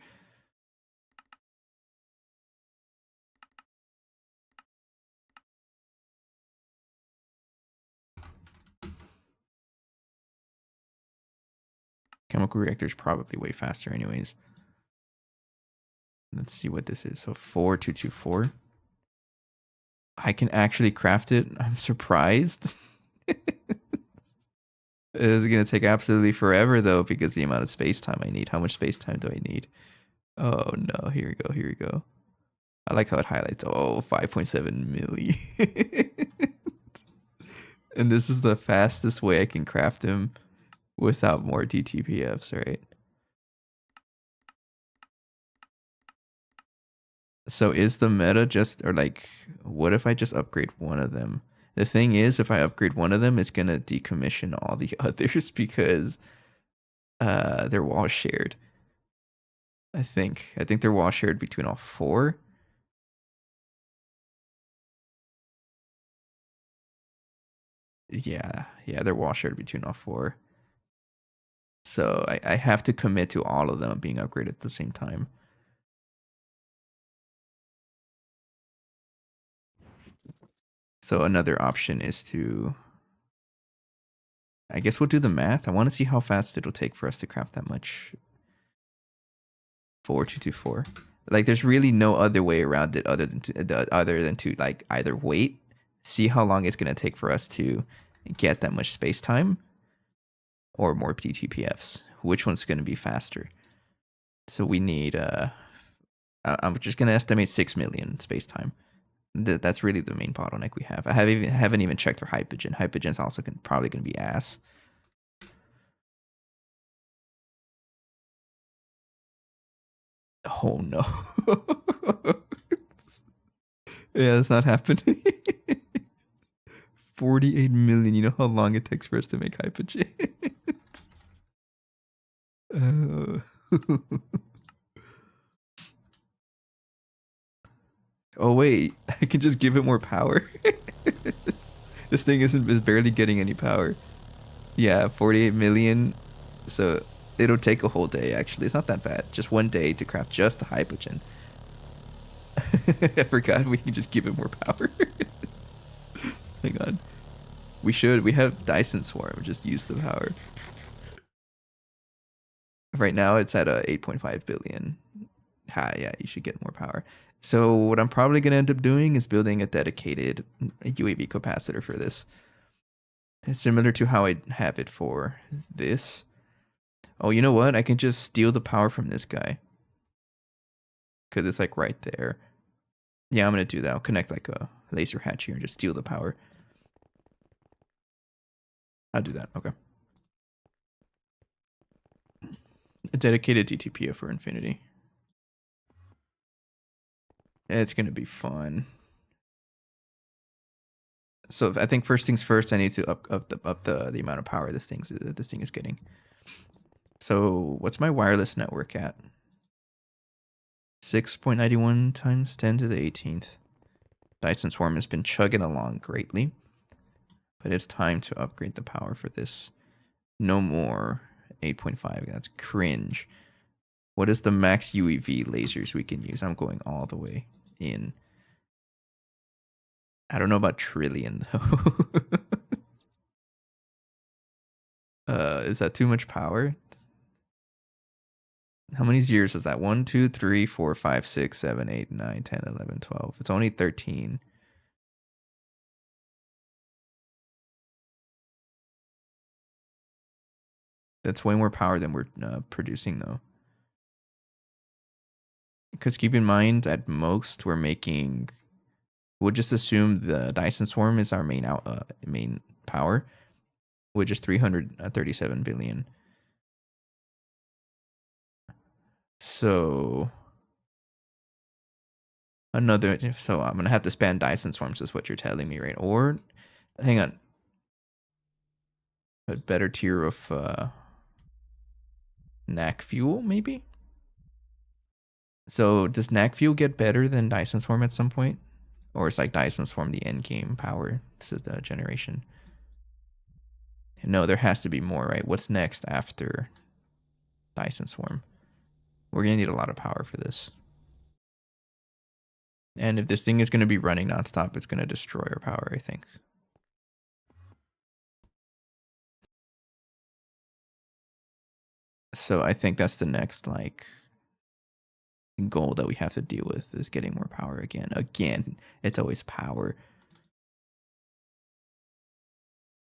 Speaker 1: Chemical reactor is probably way faster anyways. Let's see what this is. So 4224. I can actually craft it. I'm surprised. It is going to take absolutely forever though, because the amount of space time I need. How much space time do I need? Oh no, here we go, here we go. I like how it highlights, 5.7 milli. And this is the fastest way I can craft him without more DTPFs, right? So is the meta just, or like, what if I just upgrade one of them? The thing is, if I upgrade one of them, it's gonna decommission all the others because they're wall shared. I think they're wall shared between all four. Yeah, they're wall shared between all four. So I have to commit to all of them being upgraded at the same time. So another option is to, I guess we'll do the math. I want to see how fast it'll take for us to craft that much. 4224. Like there's really no other way around it other than to like either wait, see how long it's gonna take for us to get that much space time, or more PTPFs. Which one's gonna be faster? So we need I'm just gonna estimate 6 million space time. That's really the main bottleneck we have. I haven't even checked for Hypogen. Hypogen's also probably gonna be ass. Oh no. Yeah, it's not happening. 48 million. You know how long it takes for us to make Hypogen? uh, oh wait, I can just give it more power. This thing is barely getting any power. Yeah, 48 million. So it'll take a whole day actually. It's not that bad. Just one day to craft just the Hypogen. I forgot we can just give it more power. Hang on. We have Dyson Swarm. Just use the power. Right now it's at 8.5 billion. Yeah, you should get more power. So what I'm probably gonna end up doing is building a dedicated UAV capacitor for this. It's similar to how I have it for this. Oh, you know what? I can just steal the power from this guy. Because it's like right there. Yeah, I'm gonna do that. I'll connect like a laser hatch here and just steal the power. I'll do that. Okay. A dedicated DTPO for Infinity. It's gonna be fun. So I think first things first, I need to up the amount of power this thing is getting. So what's my wireless network at? 6.91 times 10 to the 18th. Dyson Swarm has been chugging along greatly, but it's time to upgrade the power for this. No more 8.5. That's cringe. What is the max UEV lasers we can use? I'm going all the way in. I don't know about trillion though. Is that too much power? How many zeros is that? 1, 2, 3, 4, 5, 6, 7, 8, 9, 10, 11, 12. It's only 13. That's way more power than we're producing though. Because keep in mind, at most we're making. We'll just assume the Dyson Swarm is our main power, which is 337 billion. So I'm gonna have to spam Dyson Swarms, is what you're telling me, right? Or hang on, a better tier of knack fuel, maybe. So does knack fuel get better than Dyson Swarm at some point, or is like Dyson Swarm the end game power? This is the generation. No, there has to be more, right? What's next after Dyson Swarm? We're gonna need a lot of power for this. And if this thing is gonna be running nonstop, it's gonna destroy our power, I think. So I think that's the next like goal that we have to deal with, is getting more power again. Again, it's always power.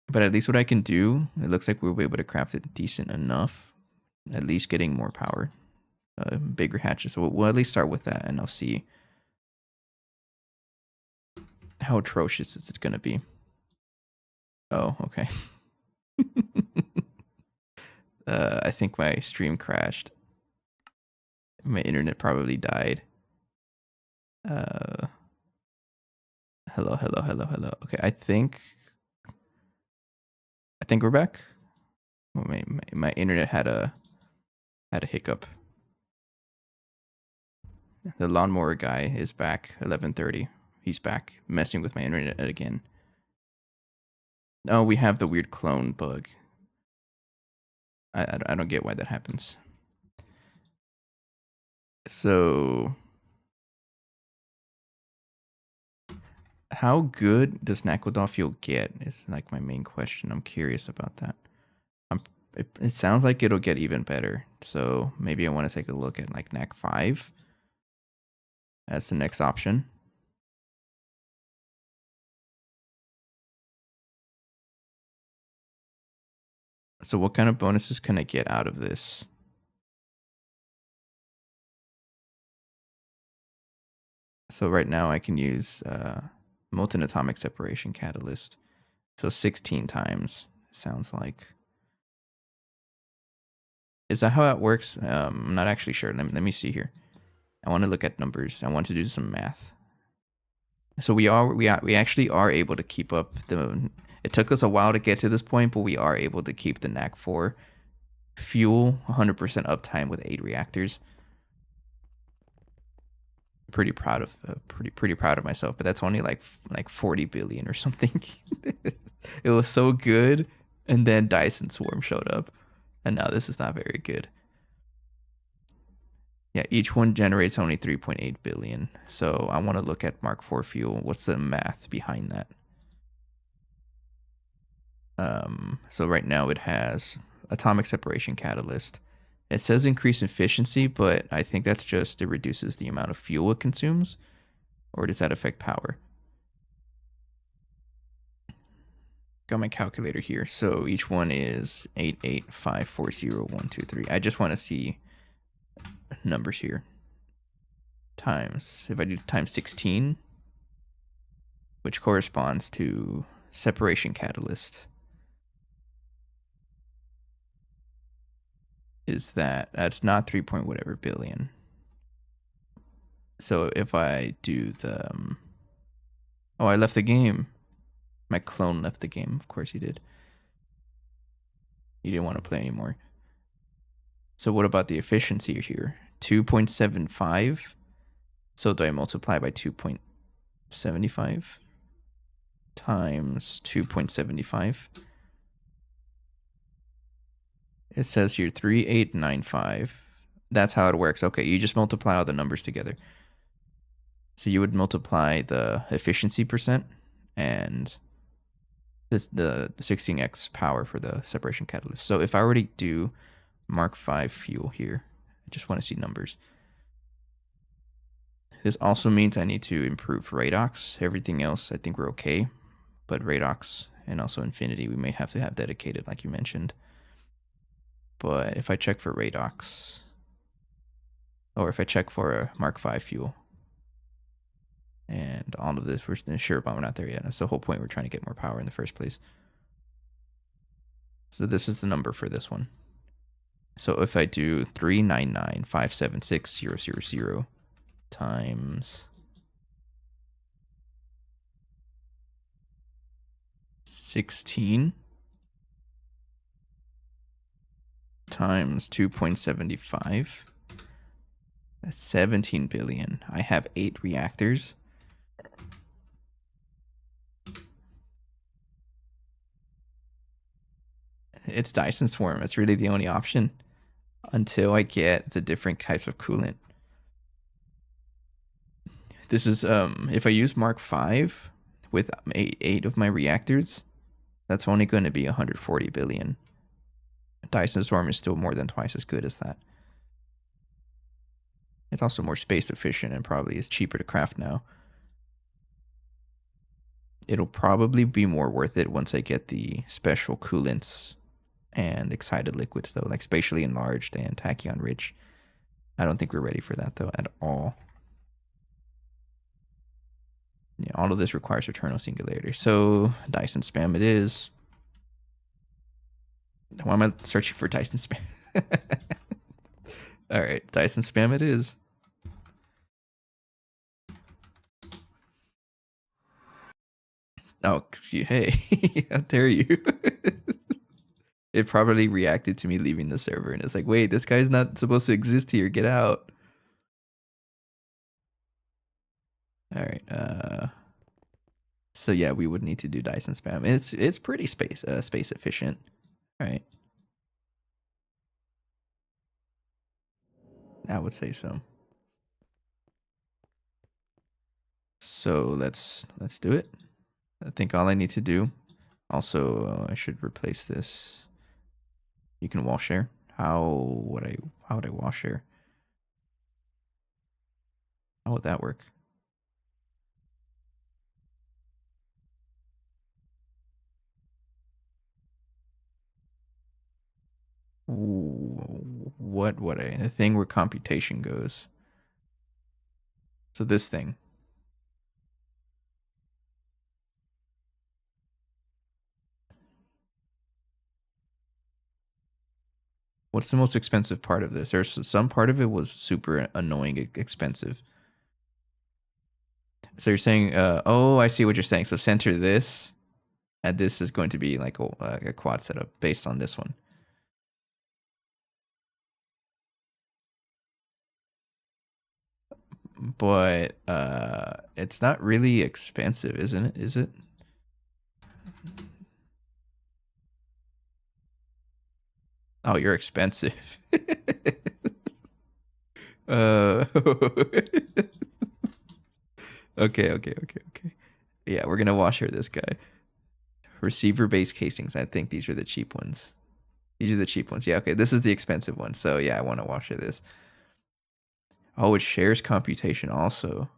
Speaker 1: But at least what I can do, it looks like we'll be able to craft it decent enough. At least getting more power, bigger hatches. So we'll at least start with that, and I'll see how atrocious it's gonna be. Oh, okay. I think my stream crashed. My internet probably died. Uh, hello, hello, hello, hello. Okay, I think we're back. Oh, my internet had a hiccup. The lawnmower guy is back. 11:30. He's back, messing with my internet again. Oh, we have the weird clone bug. I don't get why that happens. So, how good does Nakodofil get? Is like my main question. I'm curious about that. It sounds like it'll get even better. So maybe I want to take a look at like NAC 5 as the next option. So what kind of bonuses can I get out of this? So right now I can use molten atomic separation catalyst. So 16 times, sounds like. Is that how it works? I'm not actually sure. Let me see here. I want to look at numbers. I want to do some math. So we actually are able to keep up the. It took us a while to get to this point, but we are able to keep the NAC 4 fuel 100% uptime with 8 reactors. Pretty proud of pretty proud of myself, but that's only like 40 billion or something. It was so good, and then Dyson Swarm showed up, and now this is not very good. Yeah, each one generates only 3.8 billion. So I want to look at Mark IV fuel. What's the math behind that? So right now it has atomic separation catalyst. It says increase efficiency, but I think that's just it reduces the amount of fuel it consumes, or does that affect power? Got my calculator here. So each one is 88540 I just want to see numbers here. Times, if I do times 16, which corresponds to separation catalyst, is that's not 3 point whatever billion. So if I do the oh, I left the game. My clone left the game. Of course he did. He didn't want to play anymore. So what about the efficiency here? 2.75. So do I multiply by 2.75 times 2.75? It says here 3895. That's how it works. Okay, you just multiply all the numbers together. So you would multiply the efficiency percent and the 16x power for the separation catalyst. So if I already do Mark V fuel here, I just want to see numbers. This also means I need to improve Radox. Everything else, I think we're okay. But Radox and also Infinity, we may have to have dedicated, like you mentioned. But if I check for Radox, or if I check for a Mark V fuel, and all of this, we're sure but we're not there yet. That's the whole point. We're trying to get more power in the first place. So this is the number for this one. So if I do 399,576,000 times 16 times 2.75, that's 17 billion. I have 8 reactors. It's Dyson Swarm. It's really the only option until I get the different types of coolant. This is if I use Mark V with 8 of my reactors, that's only going to be 140 billion. Dyson Swarm is still more than twice as good as that. It's also more space efficient and probably is cheaper to craft now. It'll probably be more worth it once I get the special coolants and excited liquids, though, like spatially enlarged and tachyon rich. I don't think we're ready for that, though, at all. Yeah, all of this requires eternal singularity. So Dyson spam it is. Why am I searching for Dyson spam? All right, Dyson spam it is. Oh, hey, how dare you? It probably reacted to me leaving the server, and it's like, wait, this guy's not supposed to exist here. Get out. All right. So yeah, we would need to do Dyson spam. It's pretty space efficient. All right. I would say so. So let's do it. I think all I need to do. Also, I should replace this. You can wall share. How would I wall share? How would that work? What would I? The thing where computation goes. So this thing. What's the most expensive part of this? There's some part of it was super annoying, expensive. So you're saying, oh, I see what you're saying. So center this, and this is going to be like a quad setup based on this one. But it's not really expensive, isn't it? Is it? Oh, you're expensive. uh, okay. Yeah, we're gonna wash her this guy. Receiver base casings. I think these are the cheap ones. These are the cheap ones. Yeah, okay. This is the expensive one. So yeah, I want to wash her this. Oh, it shares computation also.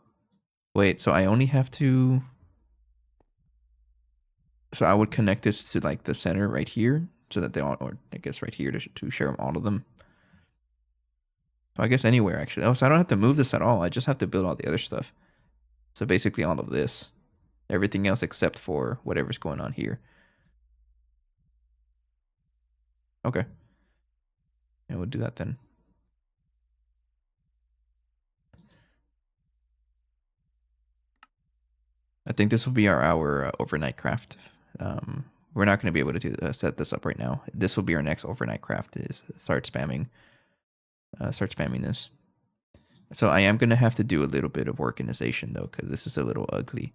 Speaker 1: Wait, so I only have to. So I would connect this to like the center right here, so that they all, or I guess right here to share all of them. So I guess anywhere actually. Oh, so I don't have to move this at all. I just have to build all the other stuff. So basically all of this, everything else except for whatever's going on here. Okay. And we'll do that then. I think this will be our overnight craft. We're not going to be able to set this up right now. This will be our next overnight craft. Is start spamming this. So I am going to have to do a little bit of organization though, because this is a little ugly.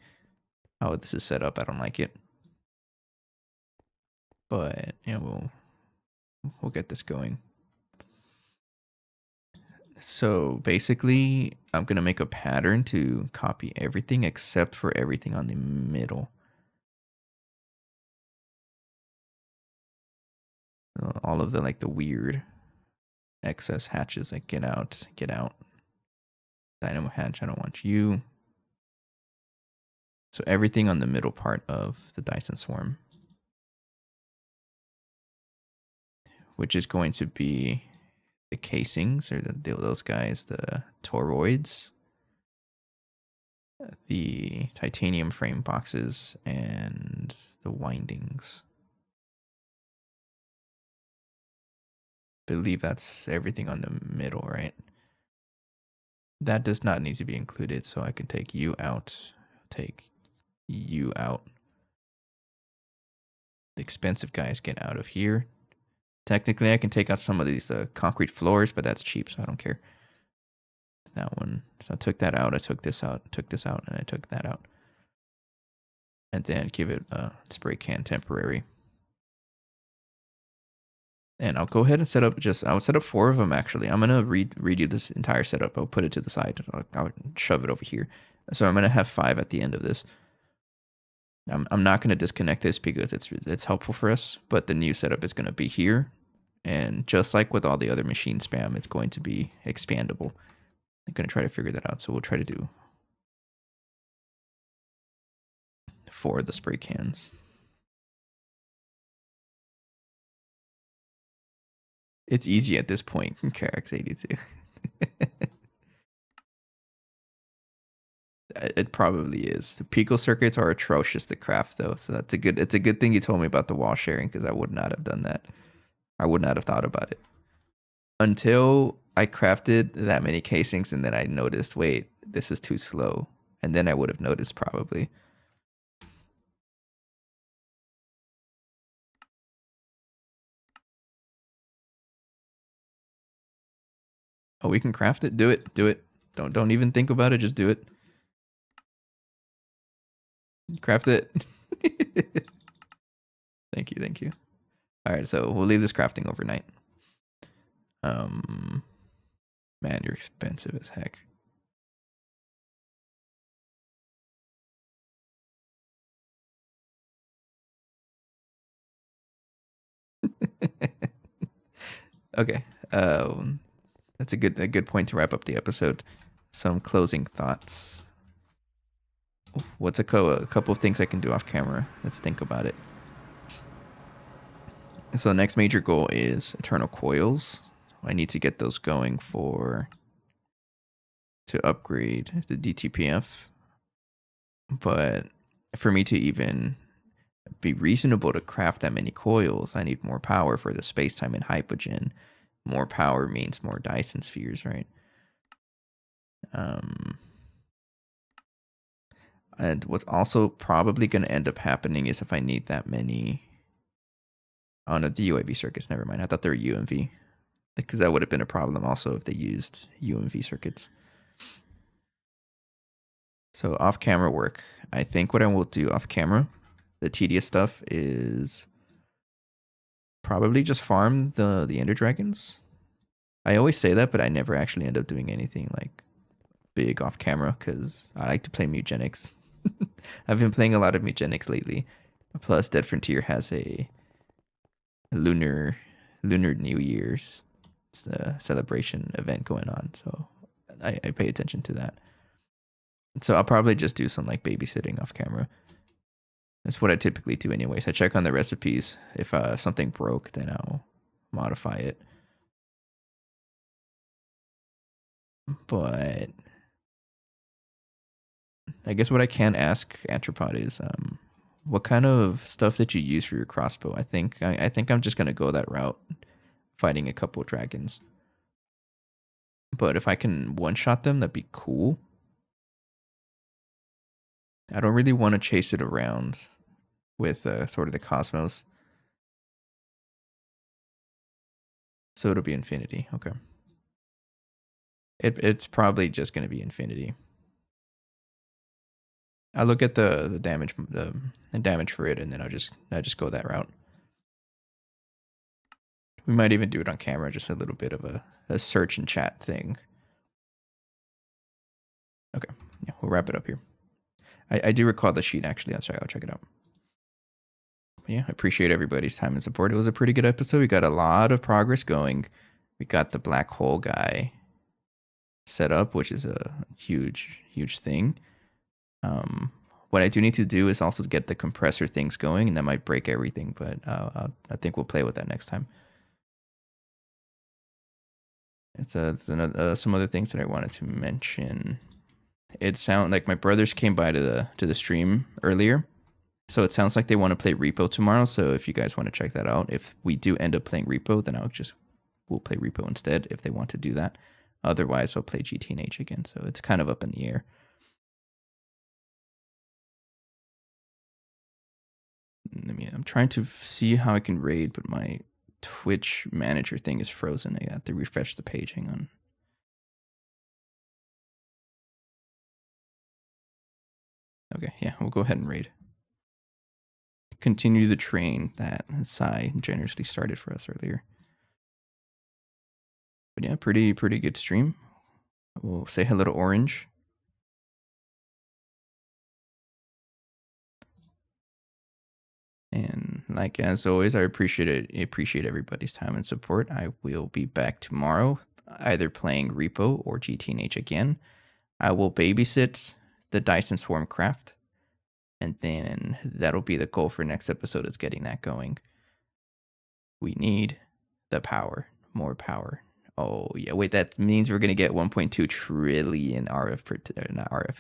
Speaker 1: How this is set up, I don't like it. But yeah, we'll get this going. So basically, I'm going to make a pattern to copy everything except for everything on the middle. All of the like the weird excess hatches, like get out. Dynamo hatch, I don't want you. So everything on the middle part of the Dyson swarm, which is going to be the casings or those guys, the toroids, the titanium frame boxes, and the windings. Believe that's everything on the middle, right? That does not need to be included, so I can take you out, take you out. The expensive guys get out of here. Technically, I can take out some of these concrete floors, but that's cheap, so I don't care. That one. So I took that out, I took this out, and I took that out. And then give it a spray can temporary. And I'll go ahead and set up I'll set up 4 of them actually. I'm going to redo this entire setup. I'll put it to the side. I'll shove it over here. So I'm going to have 5 at the end of this. I'm not going to disconnect this because it's helpful for us, but the new setup is going to be here. And just like with all the other machine spam, it's going to be expandable. I'm going to try to figure that out. So we'll try to do 4 of the spray cans. It's easy at this point. Carax82. It probably is. The Pico circuits are atrocious to craft though, so it's a good thing you told me about the wall sharing because I would not have done that. I would not have thought about it until I crafted that many casings and then I noticed, wait, this is too slow, and then I would have noticed probably. Oh, we can craft it. Do it. Do it. Don't even think about it. Just do it. Craft it. Thank you. Thank you. All right, so we'll leave this crafting overnight. Man, you're expensive as heck. Okay. That's a good point to wrap up the episode. Some closing thoughts. What's a couple of things I can do off camera? Let's think about it. So next major goal is eternal coils. I need to get those going to upgrade the DTPF. But for me to even be reasonable to craft that many coils, I need more power for the space-time and hypogen. More power means more Dyson spheres, right? And what's also probably going to end up happening is if I need that many... Oh no, the UAV circuits, never mind. I thought they were UMV. Because that would have been a problem also if they used UMV circuits. So off-camera work. I think what I will do off-camera, the tedious stuff, is probably just farm the Ender Dragons. I always say that, but I never actually end up doing anything like big off-camera because I like to play Mutagenics. I've been playing a lot of Mutagenics lately. Plus, Dead Frontier has a lunar New Year's celebration event going on, so I pay attention to that. So I'll probably just do some like babysitting off camera. That's what I typically do anyways. I check on the recipes. If something broke, then I'll modify it. But I guess what I can ask Anthropod is what kind of stuff that you use for your crossbow? I think I'm just gonna go that route, fighting a couple dragons. But if I can one-shot them, that'd be cool. I don't really want to chase it around with sort of the cosmos. So it'll be infinity. Okay. It's probably just going to be infinity. I'll look at the damage the damage for it, and then I'll just go that route. We might even do it on camera, just a little bit of a search and chat thing. Okay, yeah, we'll wrap it up here. I do recall the sheet actually. I'm sorry, I'll check it out. Yeah, I appreciate everybody's time and support. It was a pretty good episode. We got a lot of progress going. We got the black hole guy set up, which is a huge thing. What I do need to do is also get the compressor things going, and that might break everything, but I think we'll play with that next time. It's some other things that I wanted to mention. It sounds like my brothers came by to the stream earlier, so it sounds like they want to play Repo tomorrow. So if you guys want to check that out, if we do end up playing Repo, then we'll play Repo instead if they want to do that. Otherwise, I'll play GT&H again. So it's kind of up in the air. I'm trying to see how I can raid, but my Twitch manager thing is frozen. I have to refresh the page. Hang on. Okay, yeah, we'll go ahead and raid. Continue the train that Sai generously started for us earlier. But yeah, pretty good stream. We'll say hello to Orange. And like as always, I appreciate everybody's time and support. I will be back tomorrow, either playing Repo or GT&H again. I will babysit the Dyson Swarm craft, and then that'll be the goal for next episode, is getting that going. We need the power, more power. Oh yeah, wait, that means we're gonna get 1.2 trillion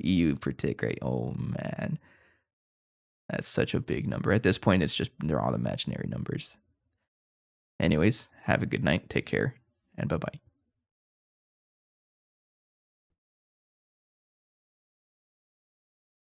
Speaker 1: EU per tick, right? Oh man. That's such a big number. At this point, they're all imaginary numbers. Anyways, have a good night, take care, and bye-bye.